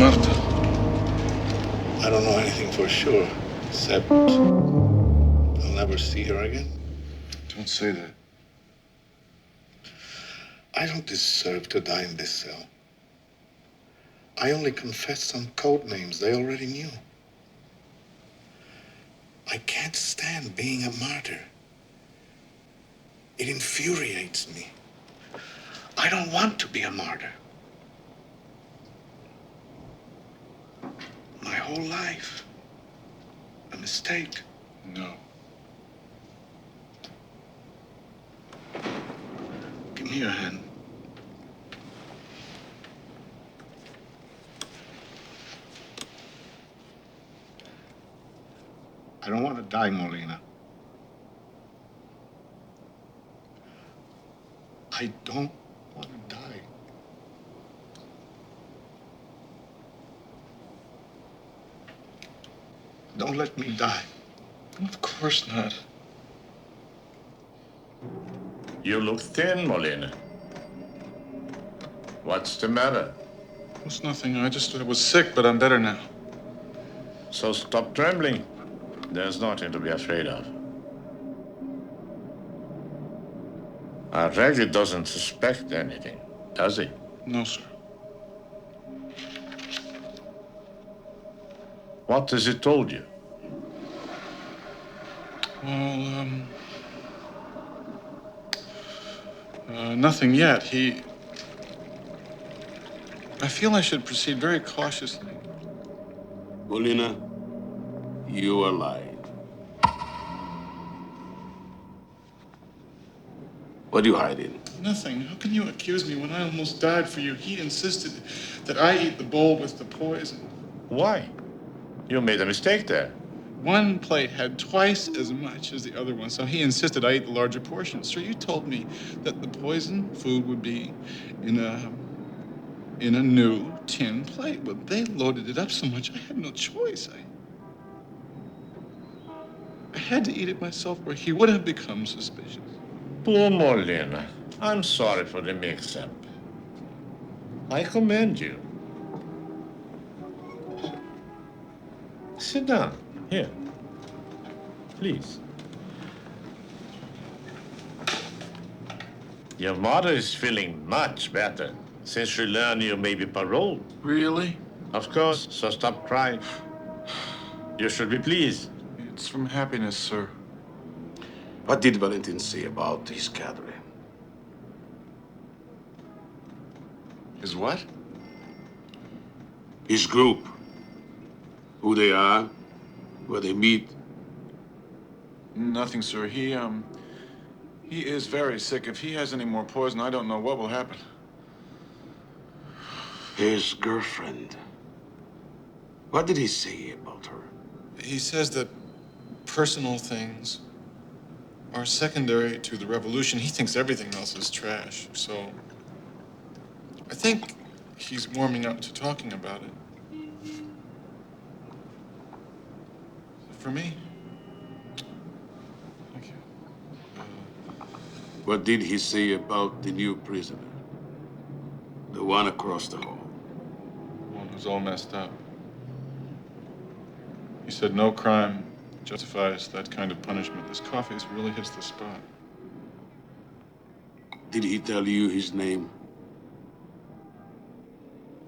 Marta? I don't know anything for sure, except I'll never see her again. Don't say that. I don't deserve to die in this cell. I only confessed some code names they already knew. I can't stand being a martyr. It infuriates me. I don't want to be a martyr. My whole life, a mistake. No. Give me your hand. I don't want to die, Molina. I don't want to die. Don't let me die. Of course not. You look thin, Molina. What's the matter? It's nothing. I was sick, but I'm better now. So stop trembling. There's nothing to be afraid of. Reggie doesn't suspect anything, does he? No, sir. What has he told you? Well, nothing yet. I feel I should proceed very cautiously. Molina, you are lying. What are you hiding? Nothing. How can you accuse me when I almost died for you? He insisted that I eat the bowl with the poison. Why? You made a mistake there. One plate had twice as much as the other one, so he insisted I eat the larger portion. Sir, you told me that the poison food would be in a new tin plate. But they loaded it up so much I had no choice. I had to eat it myself, or he would have become suspicious. Poor Molina. I'm sorry for the mix-up. I commend you. Sit down. Here. Please. Your mother is feeling much better since she learned you may be paroled. Really? Of course, so stop crying. You should be pleased. It's from happiness, sir. What did Valentin say about his cadre? His what? His group. Who they are, where they meet. Nothing, sir. He is very sick. If he has any more poison, I don't know what will happen. His girlfriend. What did he say about her? He says that personal things are secondary to the revolution. He thinks everything else is trash. So I think he's warming up to talking about it. For me? Thank you. What did he say about the new prisoner? The one across the hall. The one who's all messed up. He said no crime justifies that kind of punishment. This coffee really hits the spot. Did he tell you his name?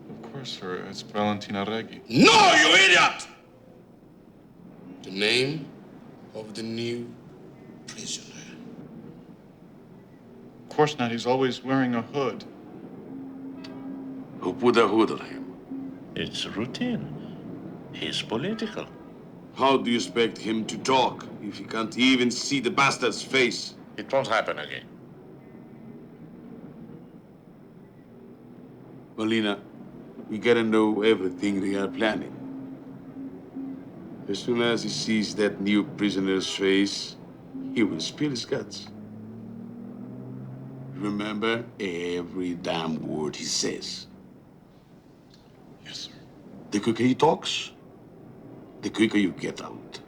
Of course, sir. It's Valentina Reggi. No, you idiot! The name of the new prisoner. Of course not. He's always wearing a hood. Who put a hood on him? It's routine. He's political. How do you expect him to talk if he can't even see the bastard's face? It won't happen again. Molina, we gotta know everything they are planning. As soon as he sees that new prisoner's face, he will spill his guts. Remember every damn word he says. Yes, sir. The quicker he talks, the quicker you get out.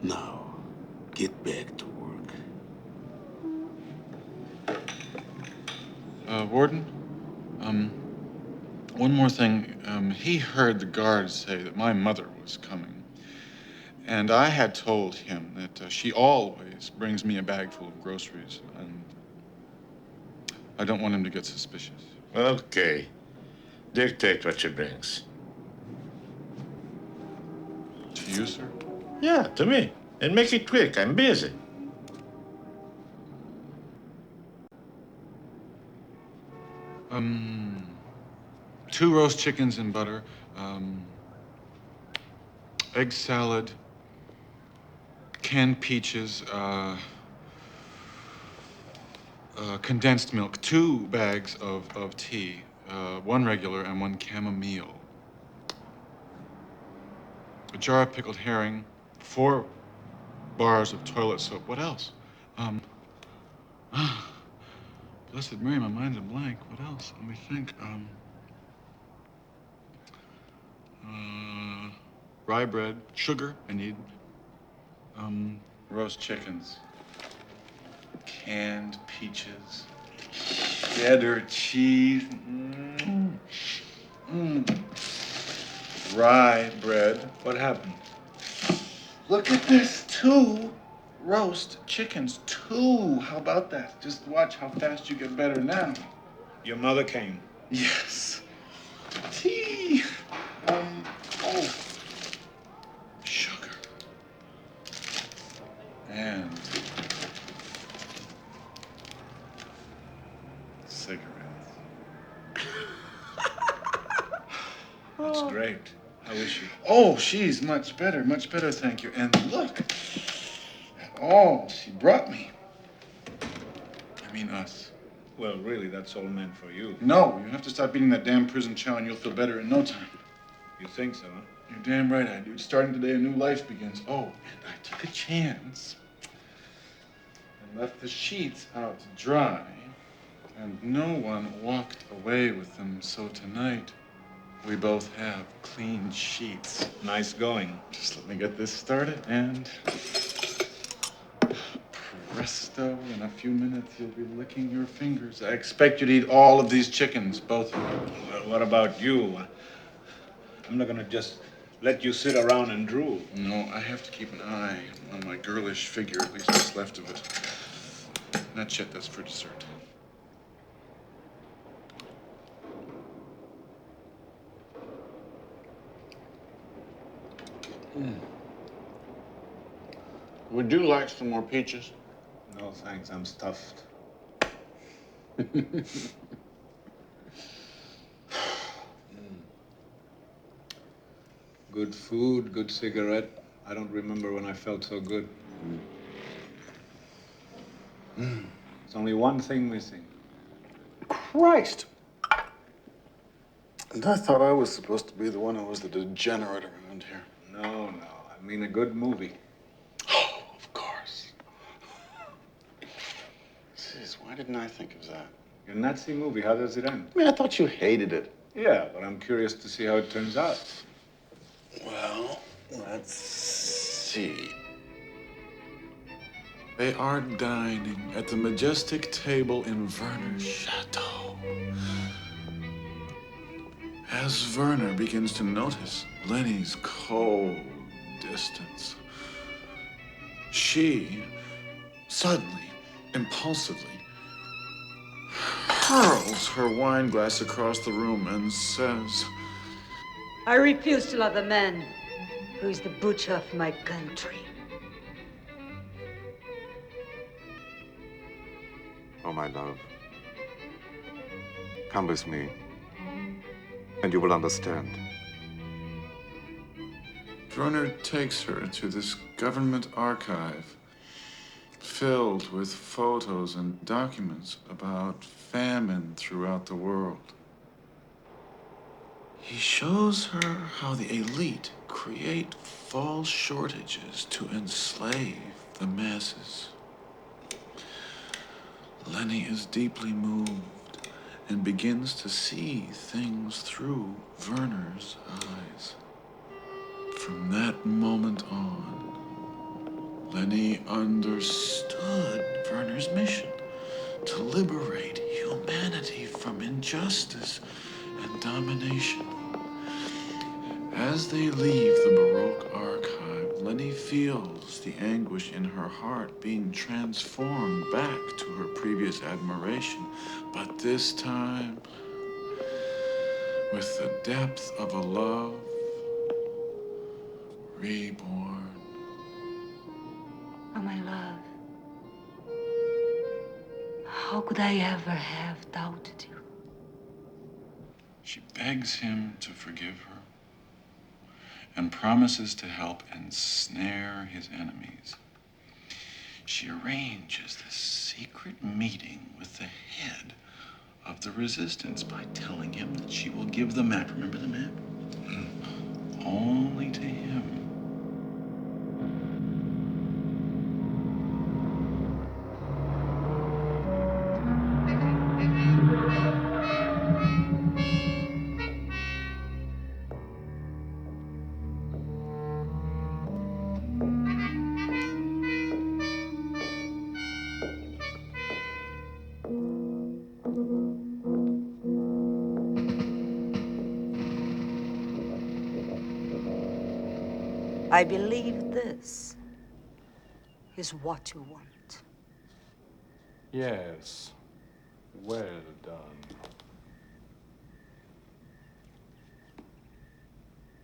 Now, get back to work. Warden, One more thing. He heard the guards say that my mother was coming. And I had told him that she always brings me a bag full of groceries. And I don't want him to get suspicious. Okay. Dictate what she brings. To you, sir? Yeah, to me. And make it quick. I'm busy. Two roast chickens in butter, egg salad, canned peaches, condensed milk, 2 bags of tea, 1 regular and 1 chamomile, a jar of pickled herring, 4 bars of toilet soap. What else? Blessed Mary, my mind's a blank. What else? Let me think. Rye bread, sugar, I need. Roast chickens, canned peaches, cheddar cheese, rye bread. What happened? Look at this, 2 roast chickens, 2. How about that? Just watch how fast you get better now. Your mother came. Yes. Tea. Oh. Sugar. And cigarettes. That's great. How is she? Oh, she's much better, thank you. And look at all she brought me. I mean us. Well, really, that's all meant for you. No, you have to stop eating that damn prison chow and you'll feel better in no time. You think so, huh? You're damn right I do. Starting today, a new life begins. Oh, and I took a chance and left the sheets out to dry, and no one walked away with them. So tonight, we both have clean sheets. Nice going. Just let me get this started, and presto, in a few minutes, you'll be licking your fingers. I expect you to eat all of these chickens, both of you. Well, what about you? I'm not gonna just let you sit around and drool. No, I have to keep an eye on my girlish figure, at least what's left of it. Not yet, that's for dessert. Would you like some more peaches? No, thanks. I'm stuffed. Good food, good cigarette. I don't remember when I felt so good. There's only one thing missing. Christ! And I thought I was supposed to be the one who was the degenerate around here. No. I mean a good movie. Oh, of course. Jeez, why didn't I think of that? Your Nazi movie, how does it end? I mean, I thought you hated it. Yeah, but I'm curious to see how it turns out. Well, let's see. They are dining at the majestic table in Werner's chateau. As Werner begins to notice Lenny's cold distance, she suddenly, impulsively, hurls her wine glass across the room and says, I refuse to love a man who is the butcher of my country. Oh, my love. Come with me, and you will understand. Werner takes her to this government archive filled with photos and documents about famine throughout the world. He shows her how the elite create false shortages to enslave the masses. Lenny is deeply moved and begins to see things through Werner's eyes. From that moment on, Lenny understood Werner's mission to liberate humanity. humanity from injustice and domination. As they leave the Baroque archive, Lenny feels the anguish in her heart being transformed back to her previous admiration, but this time with the depth of a love reborn. Oh, my love. How could I ever have doubted you? She begs him to forgive her and promises to help ensnare his enemies. She arranges this secret meeting with the head of the resistance by telling him that she will give the map. Remember the map? Only to him. I believe this is what you want. Yes. Well done.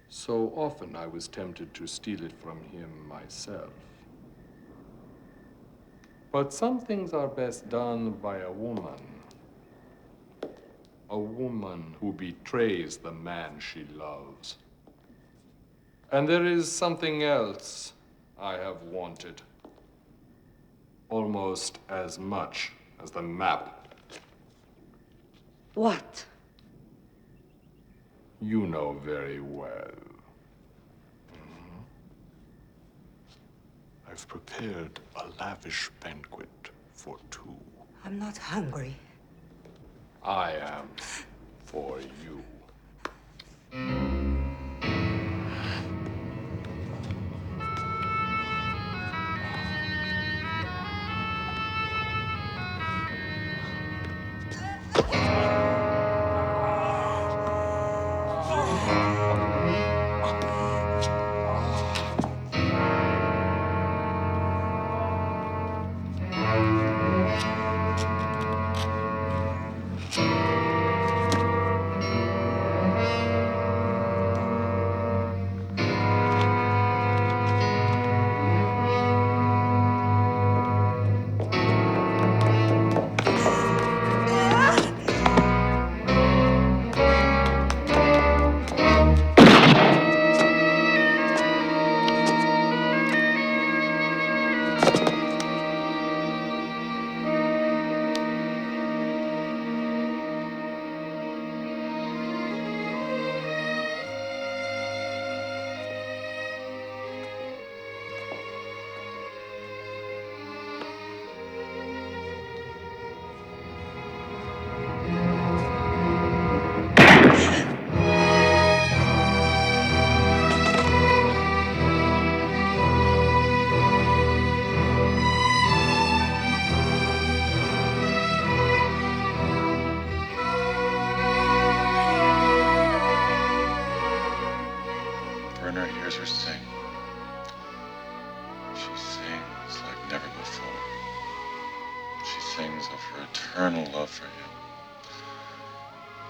So often I was tempted to steal it from him myself. But some things are best done by a woman. A woman who betrays the man she loves. And there is something else I have wanted. Almost as much as the map. What? You know very well. I've prepared a lavish banquet for two. I'm not hungry. I am for you. Bernard hears her sing. She sings like never before. She sings of her eternal love for him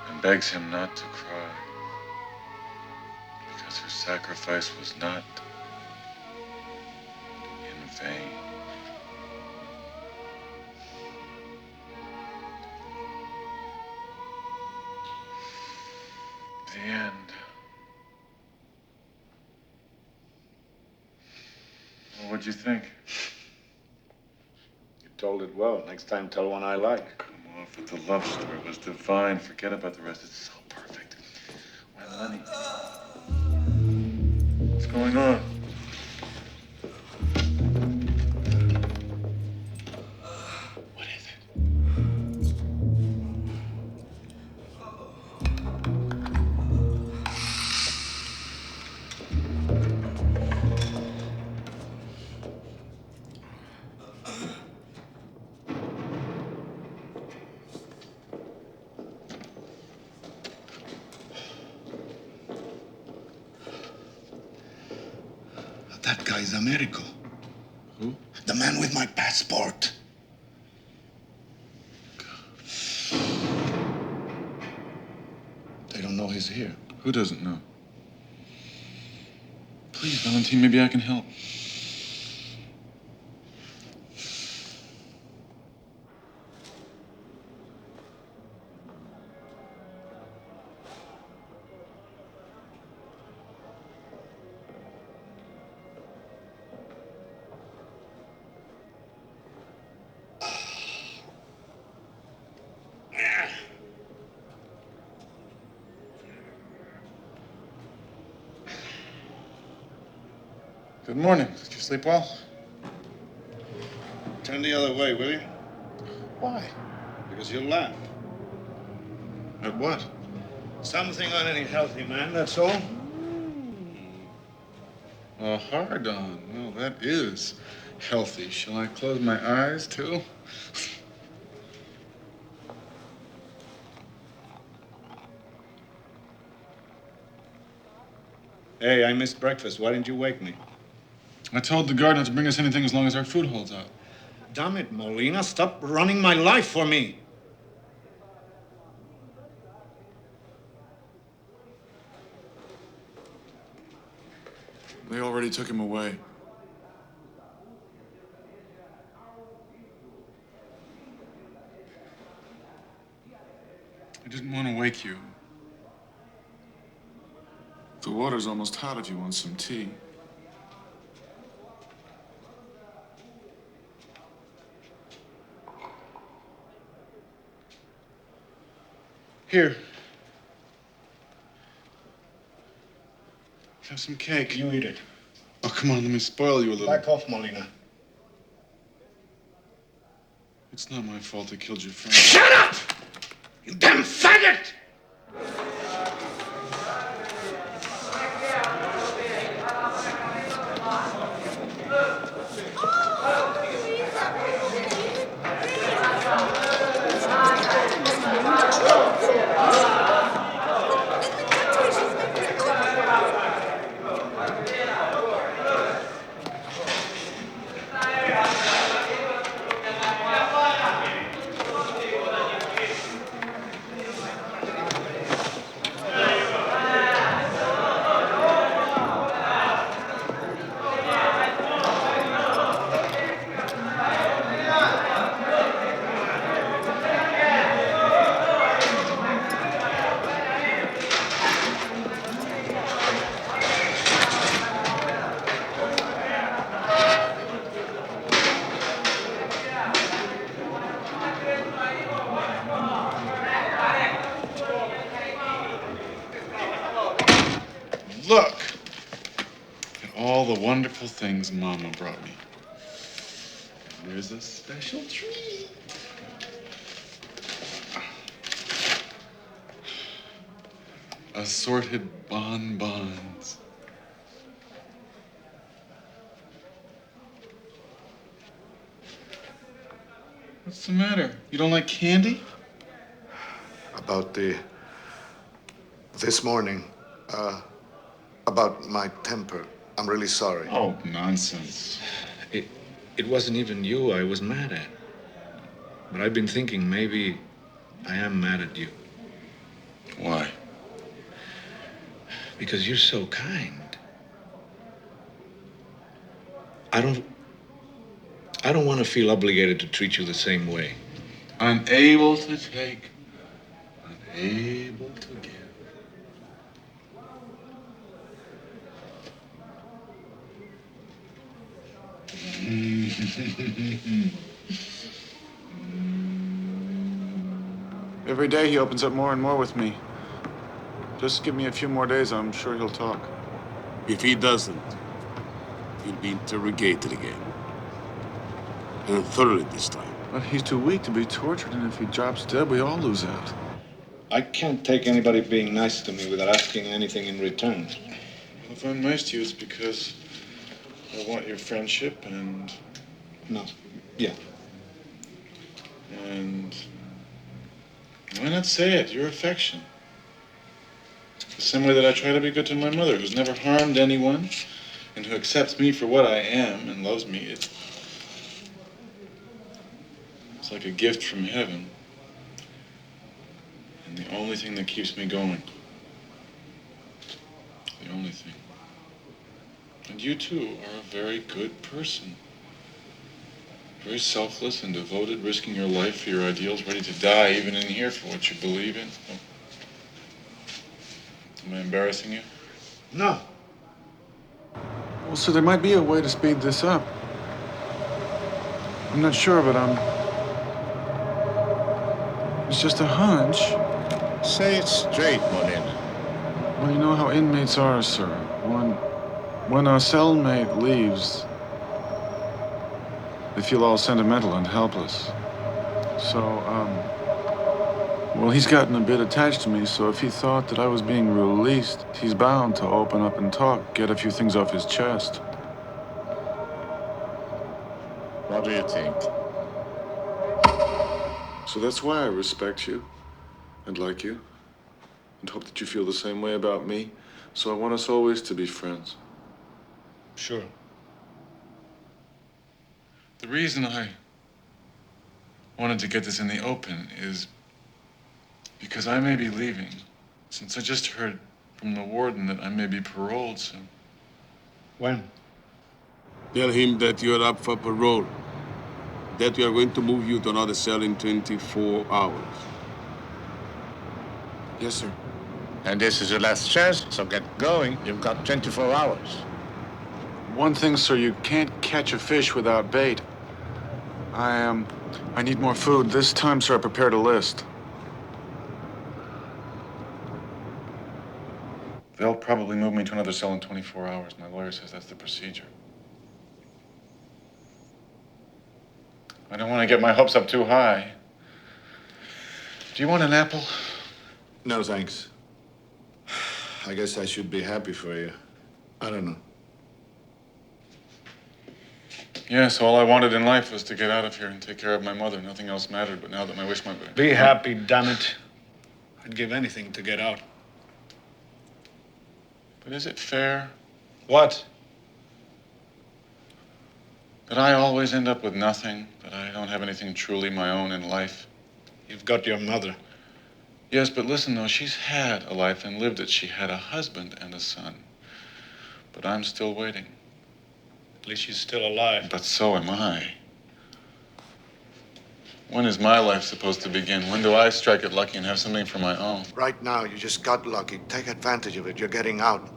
and begs him not to cry because her sacrifice was not in vain. The end. Well, what'd you think? You told it well. Next time, tell one I like. Come off with the love story. It was divine. Forget about the rest. It's so perfect. Well, Lenny, what's going on? What is it? That guy's Americo. Who? The man with my passport. They don't know he's here. Who doesn't know? Please, Valentine, maybe I can help. Good morning. Did you sleep well? Turn the other way, will you? Why? Because you'll laugh. At what? Something on any healthy man, that's all. A hard on. Well, that is healthy. Shall I close my eyes, too? Hey, I missed breakfast. Why didn't you wake me? I told the guard not to bring us anything as long as our food holds out. Damn it, Molina. Stop running my life for me. They already took him away. I didn't want to wake you. The water's almost hot if you want some tea. Here. Have some cake. You eat it. Oh, come on, let me spoil you a little. Back off, Molina. It's not my fault I killed your friend. Shut up! You damn faggot! Look at all the wonderful things Mama brought me. And there's a special treat. Assorted bonbons. What's the matter? You don't like candy? About this morning, about my temper. I'm really sorry. Oh, nonsense. It wasn't even you I was mad at. But I've been thinking maybe I am mad at you. Why? Because you're so kind. I don't want to feel obligated to treat you the same way. Unable to take, unable to give. Every day he opens up more and more with me. Just give me a few more days, I'm sure he'll talk. If he doesn't, he'll be interrogated again. And thoroughly this time. But he's too weak to be tortured, and if he drops dead, we all lose out. I can't take anybody being nice to me without asking anything in return. Well, if I'm nice to you, it's because I want your friendship and... No. Yeah. And... why not say it? Your affection. The same way that I try to be good to my mother, who's never harmed anyone and who accepts me for what I am and loves me, it's like a gift from heaven. And the only thing that keeps me going. The only thing. And you too are a very good person. Very selfless and devoted, risking your life for your ideals, ready to die even in here for what you believe in. Oh. Am I embarrassing you? No. Well, so there might be a way to speed this up. I'm not sure, but it's just a hunch. Say it straight, Molina. Well, you know how inmates are, sir. When a cellmate leaves, they feel all sentimental and helpless. So, well, he's gotten a bit attached to me, so if he thought that I was being released, he's bound to open up and talk, get a few things off his chest. What do you think? So that's why I respect you and like you and hope that you feel the same way about me. So I want us always to be friends. Sure. The reason I wanted to get this in the open is because I may be leaving, since I just heard from the warden that I may be paroled soon. When? Tell him that you're up for parole. That we are going to move you to another cell in 24 hours. Yes, sir. And this is your last chance, so get going. You've got 24 hours. One thing, sir, you can't catch a fish without bait. I need more food. This time, sir, I prepared a list. They'll probably move me to another cell in 24 hours. My lawyer says that's the procedure. I don't want to get my hopes up too high. Do you want an apple? No, thanks. I guess I should be happy for you. I don't know. Yes, all I wanted in life was to get out of here and take care of my mother. Nothing else mattered, but now that my wish might be... Be happy, damn it. I'd give anything to get out. But is it fair? What? That I always end up with nothing? That I don't have anything truly my own in life? You've got your mother. Yes, but listen, though, she's had a life and lived it. She had a husband and a son. But I'm still waiting. At least she's still alive. But so am I. When is my life supposed to begin? When do I strike it lucky and have something for my own? Right now, you just got lucky. Take advantage of it. You're getting out.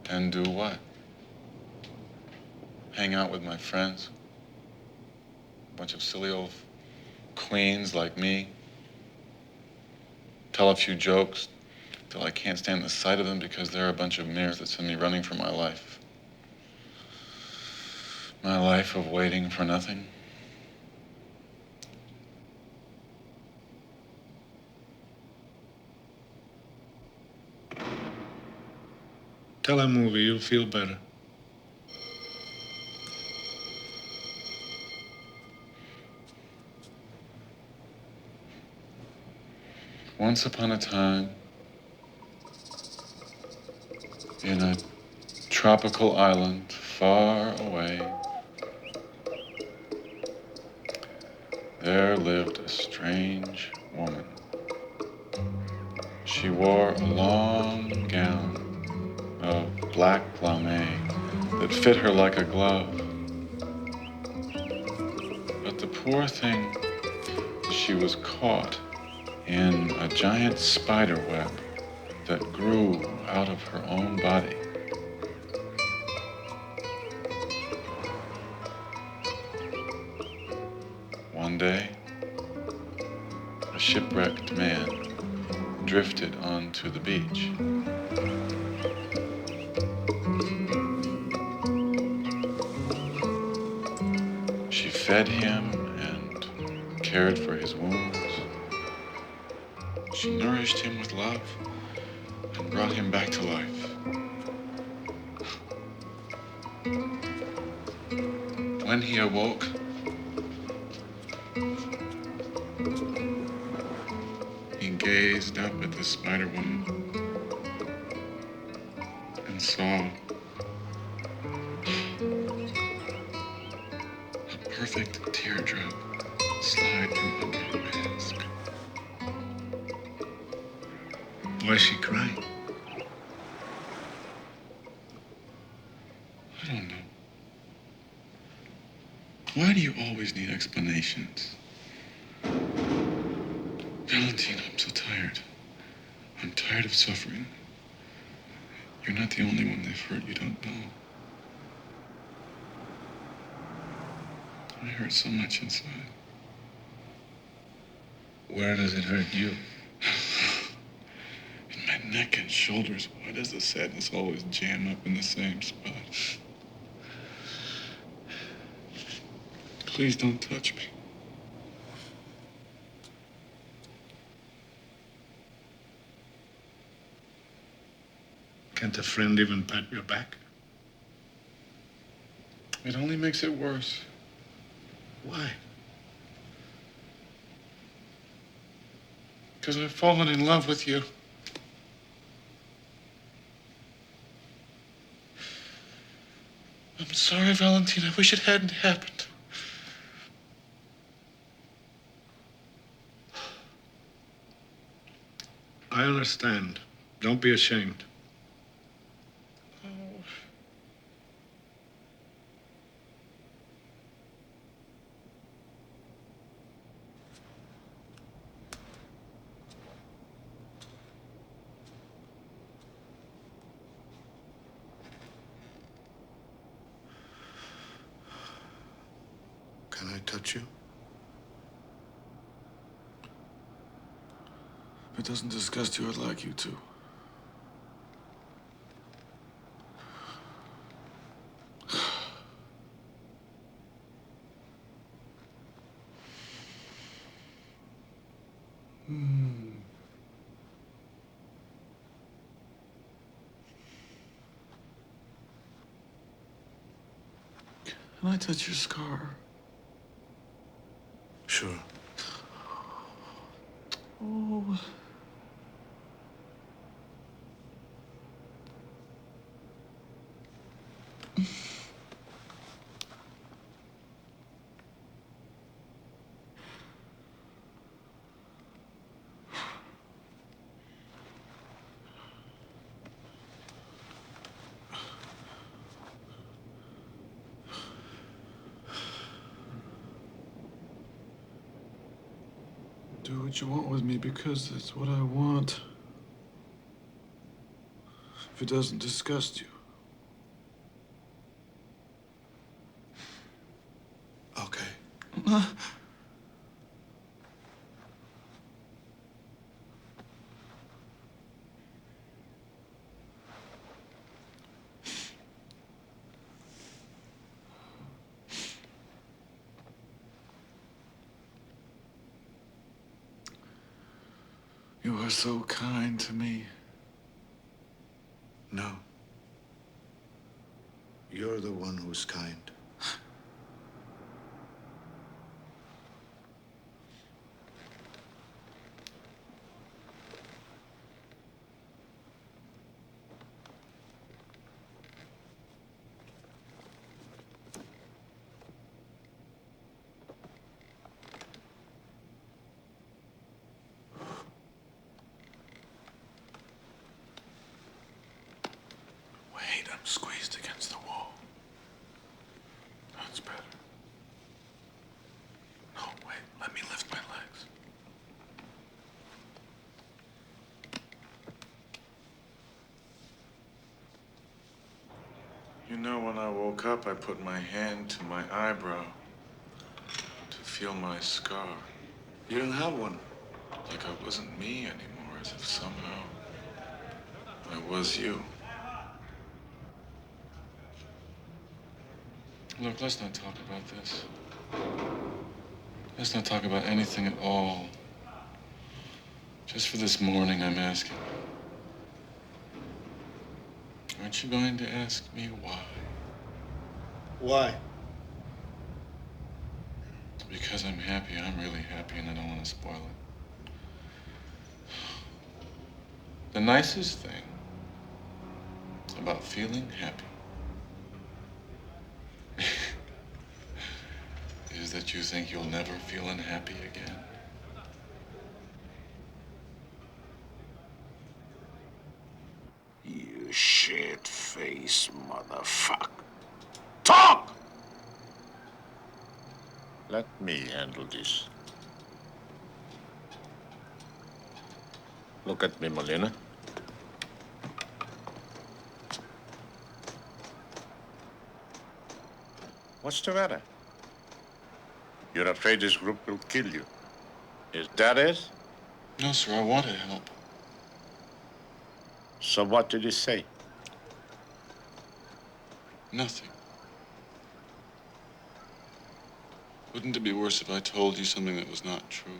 And do what? Hang out with my friends? A bunch of silly old queens like me? Tell a few jokes till I can't stand the sight of them because they're a bunch of mirrors that send me running for my life. My life of waiting for nothing. Tell a movie, you'll feel better. Once upon a time, in a tropical island far away, there lived a strange woman. She wore a long gown of black lame that fit her like a glove. But the poor thing, she was caught in a giant spider web that grew out of her own body. One day, a shipwrecked man drifted onto the beach. She fed him and cared for his wounds. She nourished him with love and brought him back to life. When he awoke, he gazed up at the Spider Woman and song. A perfect teardrop slide from under her mask. Why is she crying? I don't know. Why do you always need explanations? Valentine, I'm so tired. I'm tired of suffering. You're not the only one they've hurt you don't know. I hurt so much inside. Where does it hurt you? In my neck and shoulders. Why does the sadness always jam up in the same spot? Please don't touch me. Can't a friend even pat your back? It only makes it worse. Why? Because I've fallen in love with you. I'm sorry, Valentine. I wish it hadn't happened. I understand. Don't be ashamed. Can I touch you? If it doesn't disgust you, I'd like you to. Can I touch your scar? Sure. Oh. Do what you want with me because that's what I want. If it doesn't disgust you. Okay. You are so kind to me. No. You're the one who's kind. Wait, I'm squeezed against the wall. That's better. No, wait, let me lift my legs. You know, when I woke up, I put my hand to my eyebrow to feel my scar. You don't have one. Like I wasn't me anymore, as if somehow I was you. Look, let's not talk about this. Let's not talk about anything at all. Just for this morning, I'm asking. Aren't you going to ask me why? Why? Because I'm happy. I'm really happy, and I don't want to spoil it. The nicest thing about feeling happy is that you think you'll never feel unhappy again. You shit-faced motherfucker. Talk! Let me handle this. Look at me, Molina. What's the matter? You're afraid this group will kill you. Is that it? No, sir, I wanted help. So what did he say? Nothing. Wouldn't it be worse if I told you something that was not true?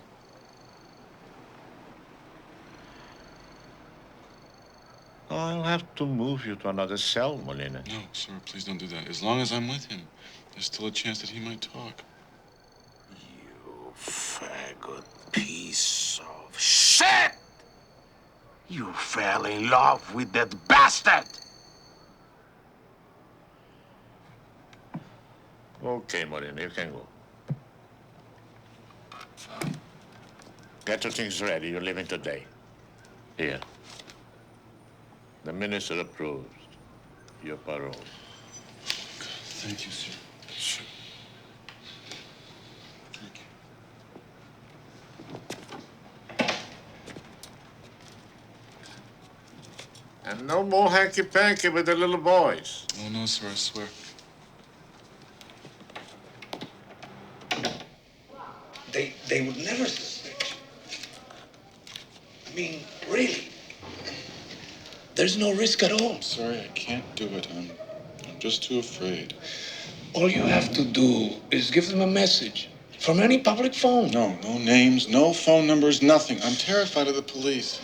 I'll have to move you to another cell, Molina. No, sir, please don't do that. As long as I'm with him, there's still a chance that he might talk. You faggot piece of shit! You fell in love with that bastard! Okay, Molina, you can go. Get your things ready. You're leaving today. Here. The minister approves your parole. Thank you, sir. Sure. Thank you. And no more hanky-panky with the little boys. Oh, no, sir, I swear. They would never suspect you. I mean, really. There's no risk at all. I'm sorry, I can't do it. I'm just too afraid. All you have to do is give them a message from any public phone. No names, no phone numbers, nothing. I'm terrified of the police.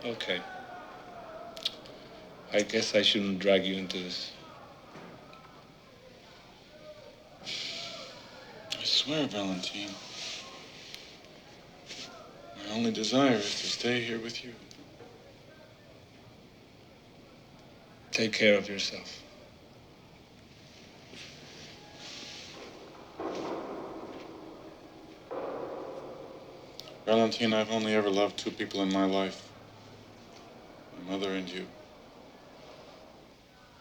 Okay. I guess I shouldn't drag you into this. I swear, Valentine. My only desire is to stay here with you. Take care of yourself. Valentine, I've only ever loved two people in my life. My mother and you.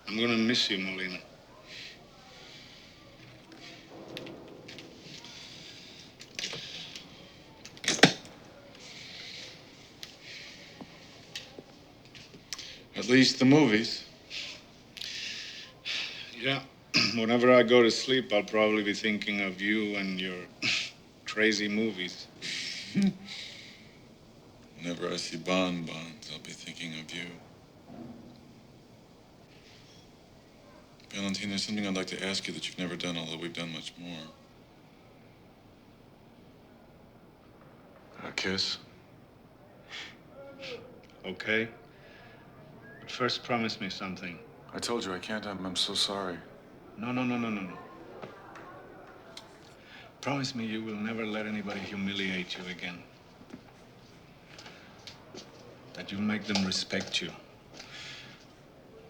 I'm gonna miss you, Molina. At least the movies. Yeah. Whenever I go to sleep, I'll probably be thinking of you and your crazy movies. Whenever I see bonbons, I'll be thinking of you. Valentine, there's something I'd like to ask you that you've never done, although we've done much more. A kiss? Okay. But first, promise me something. I told you I can't. I'm so sorry. No. Promise me you will never let anybody humiliate you again. That you'll make them respect you.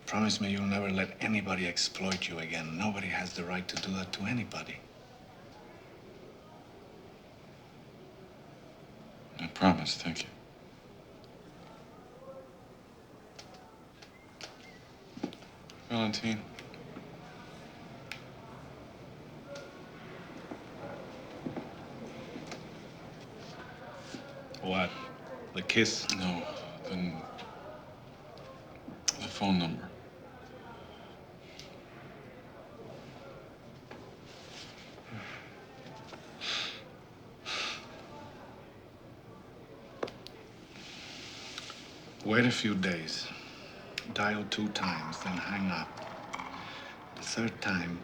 Promise me you'll never let anybody exploit you again. Nobody has the right to do that to anybody. I promise. Thank you. Valentine. What? The kiss? No, the phone number. Wait a few days. Dial 2 times, then hang up. The third time,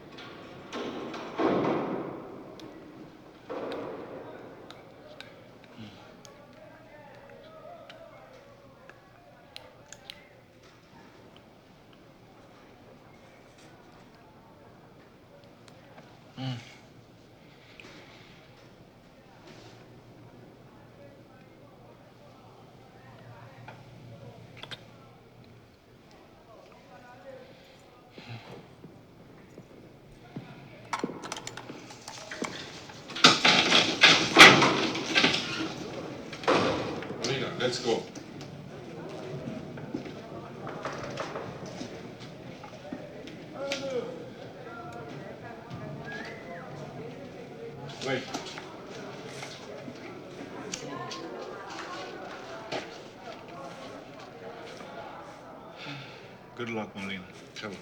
Let's go. Wait. Good luck, Molina. Come on.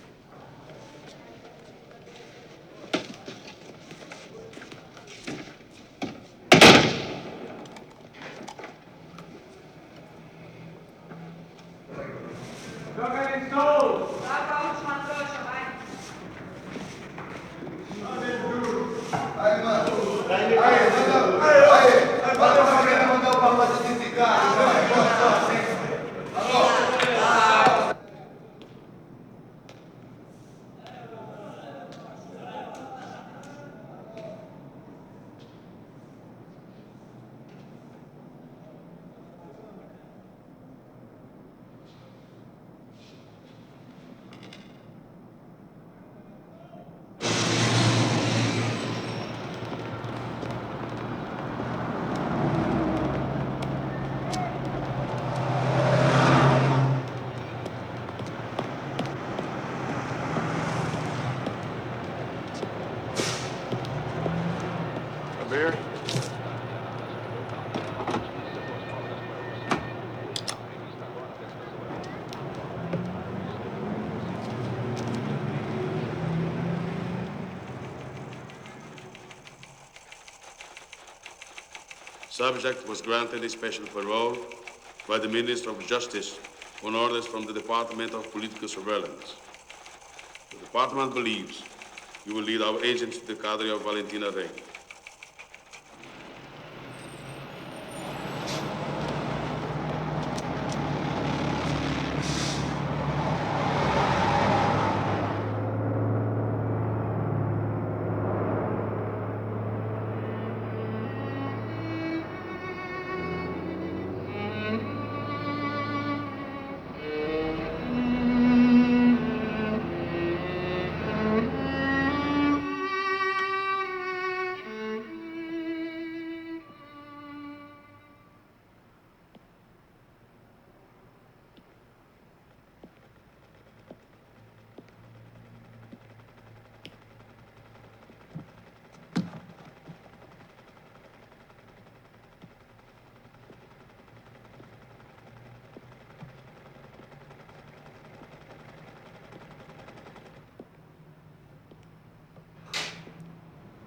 A beer? Subject was granted a special parole by the Minister of Justice on orders from the Department of Political Surveillance. The department believes you will lead our agents to the cadre of Valentina Rey.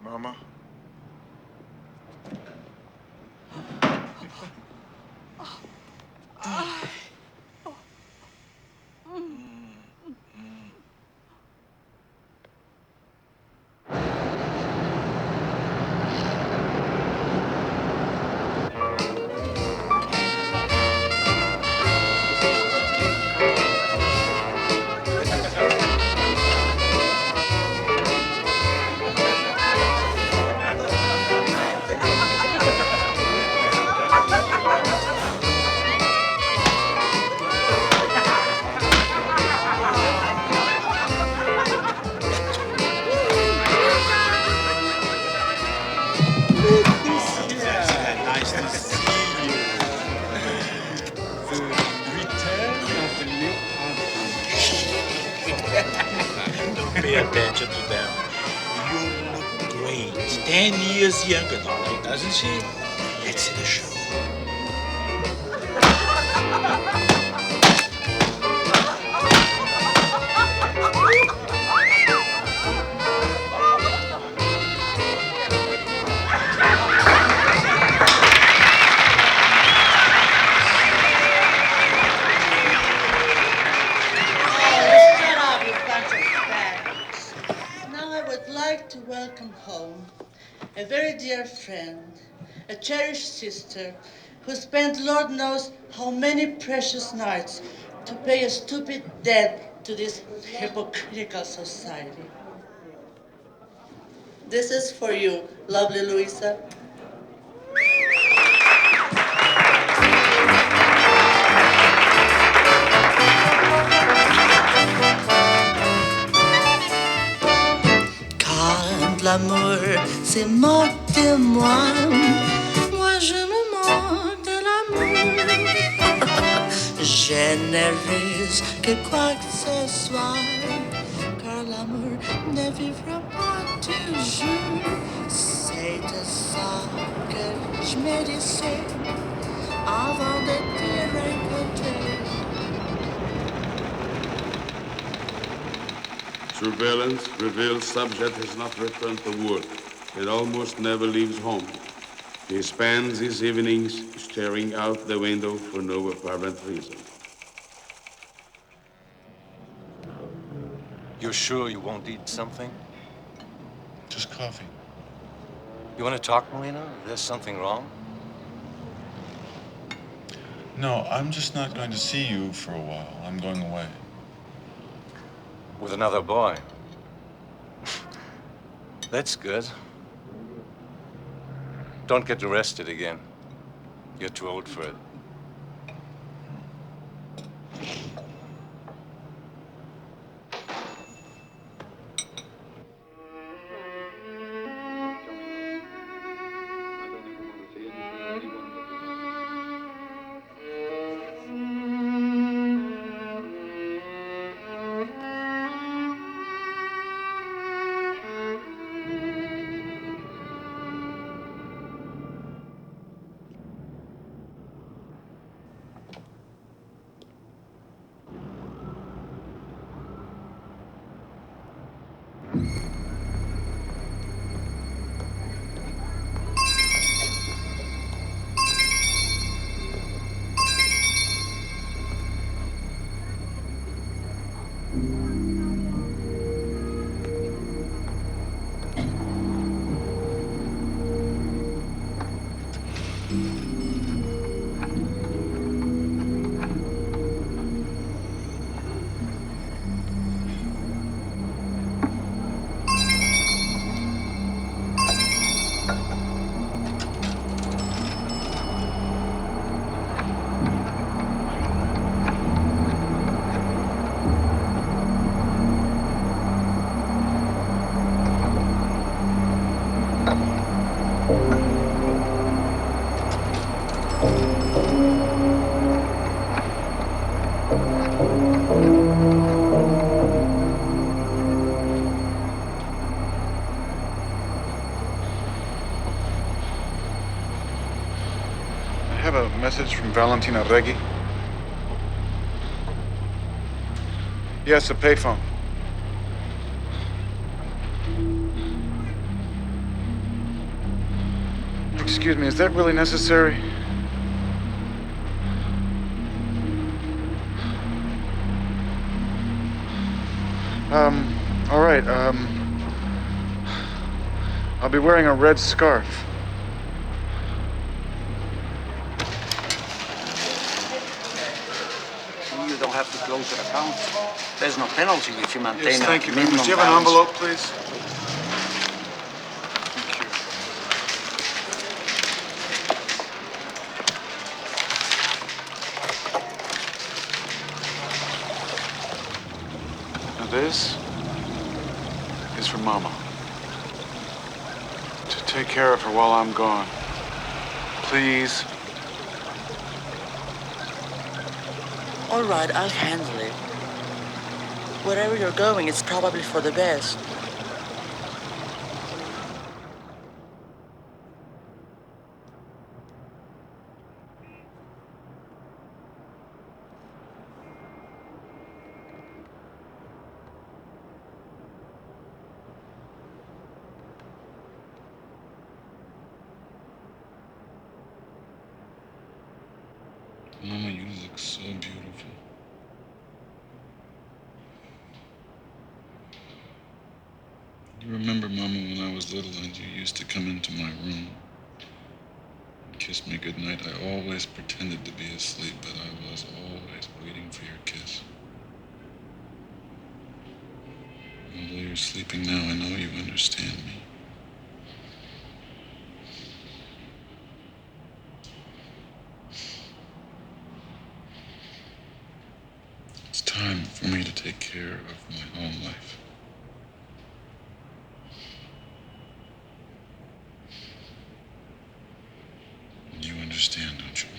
Mama? Nice to see you. The return of the new Don't pay attention to them. You look great. 10 years younger, darling, doesn't she? Let's see the show. To welcome home a very dear friend, a cherished sister, who spent Lord knows how many precious nights to pay a stupid debt to this hypocritical society. This is for you, lovely Luisa. L'amour, c'est moque de moi. Moi, je me moque de l'amour. généreuse que quoi que ce soit, car l'amour ne vivra pas toujours. C'est de ça que je me disais avant de te rencontrer. Surveillance reveals subject has not returned to work and almost never leaves home. He spends his evenings staring out the window for no apparent reason. You're sure you won't eat something? Just coffee. You want to talk, Molina? There's something wrong? No, I'm just not going to see you for a while. I'm going away. With another boy. That's good. Don't get arrested again. You're too old for it. I have a message from Valentina Reggi. Yes, a payphone. Excuse me, is that really necessary? All right, I'll be wearing a red scarf. You don't have to close your account. There's no penalty if you maintain Yes, thank a you very minimum much. Do you have an balance. envelope, please? Now this is for Mama. To take care of her while I'm gone. Please. All right, I'll handle it. Wherever you're going, it's probably for the best. Mama, you look so beautiful. You remember, Mama, when I was little and you used to come into my room and kiss me goodnight? I always pretended to be asleep, but I was always waiting for your kiss. Although you're sleeping now, I know you understand me. It's time for me to take care of my home life. And you understand, don't you?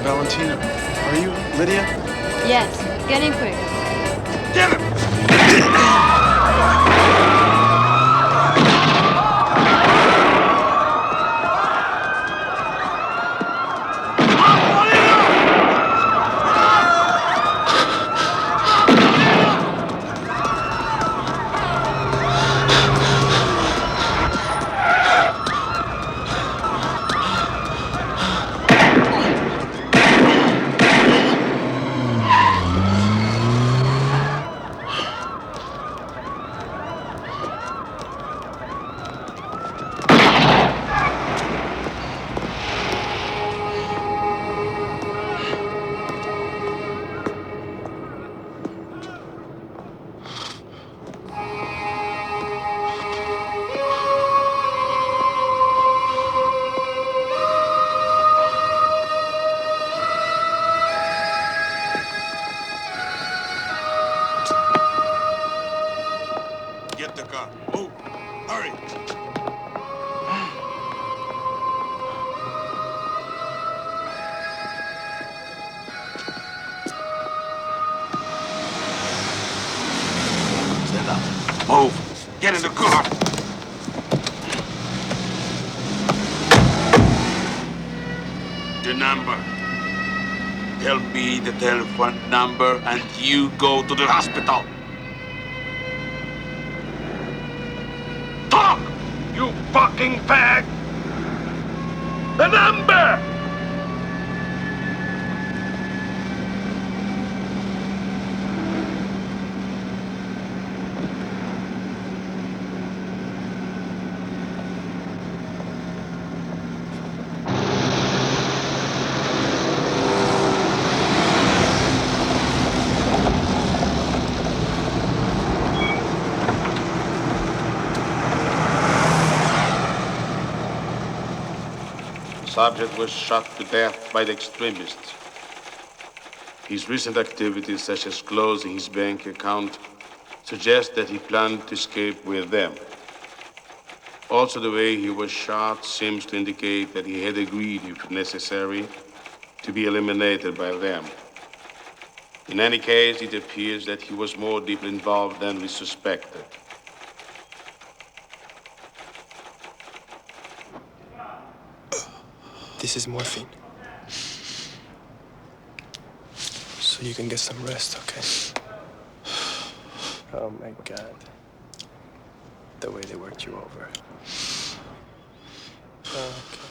Valentina. Are you Lydia? Yes, get in quick. Get him! Get the car. Move. Hurry. Stand up. Move. Get in the car. The number. Tell me the telephone number and you go to the hospital. Talk! You fucking fag! The number! Subject was shot to death by the extremists. His recent activities, such as closing his bank account, suggest that he planned to escape with them. Also, the way he was shot seems to indicate that he had agreed, if necessary, to be eliminated by them. In any case, it appears that he was more deeply involved than we suspected. This is morphine. So you can get some rest, okay? Oh my God. The way they worked you over. Okay.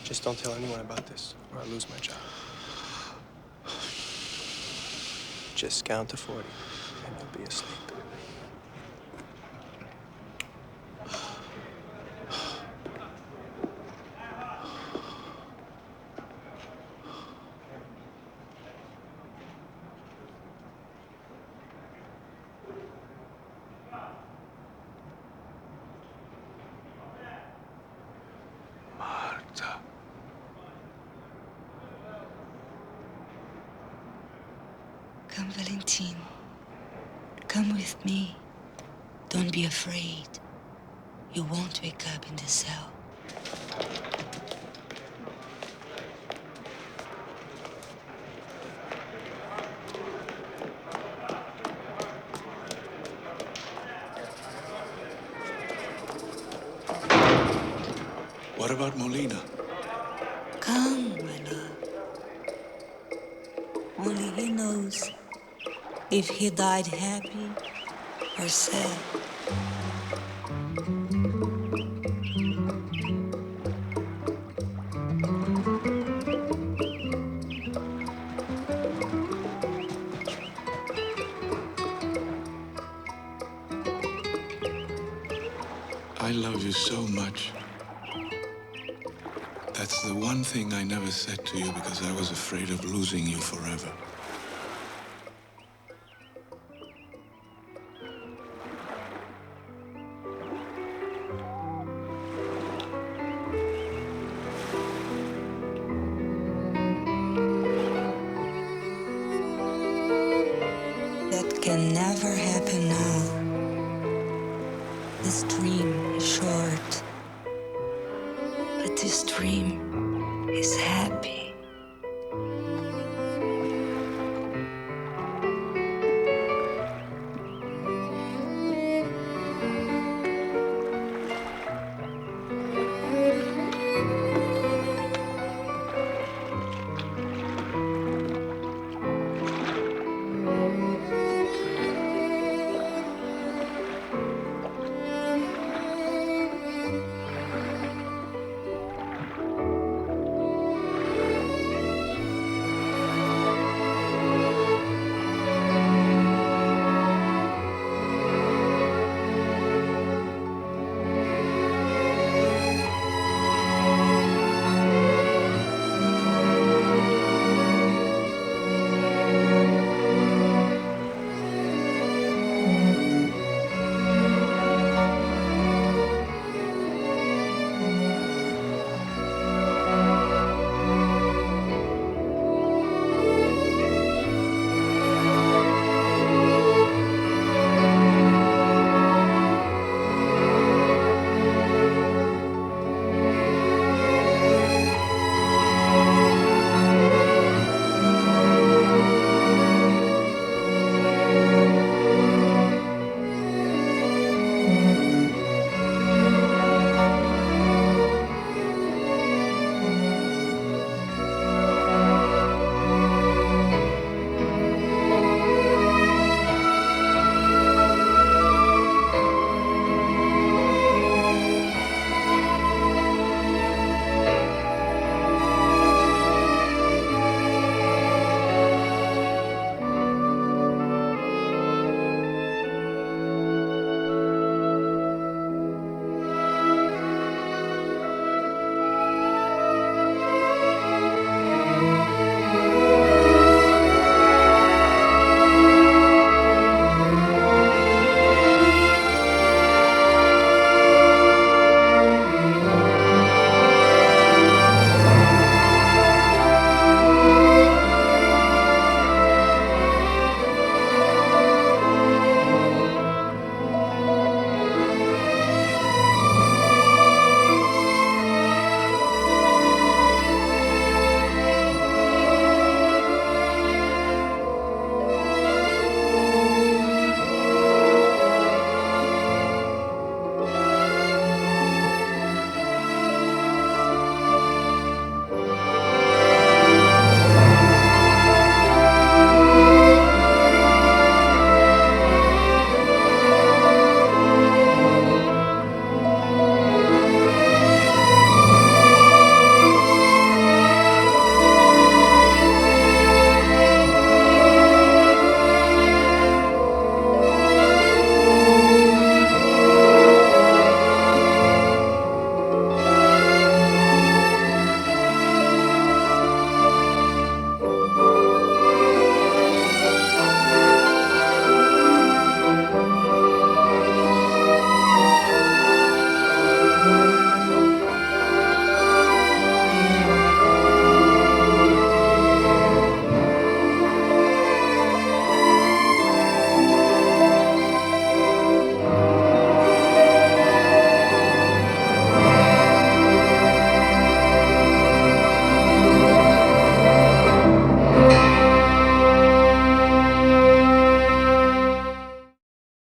Just don't tell anyone about this, or I'll lose my job. Just count to 40, and you'll be asleep. Come, Valentine. Come with me. Don't be afraid. You won't wake up in the cell. What about Molina? Come, my love. Only he knows if he died happy or sad. I love you so much. That's the one thing I never said to you because I was afraid of losing you forever.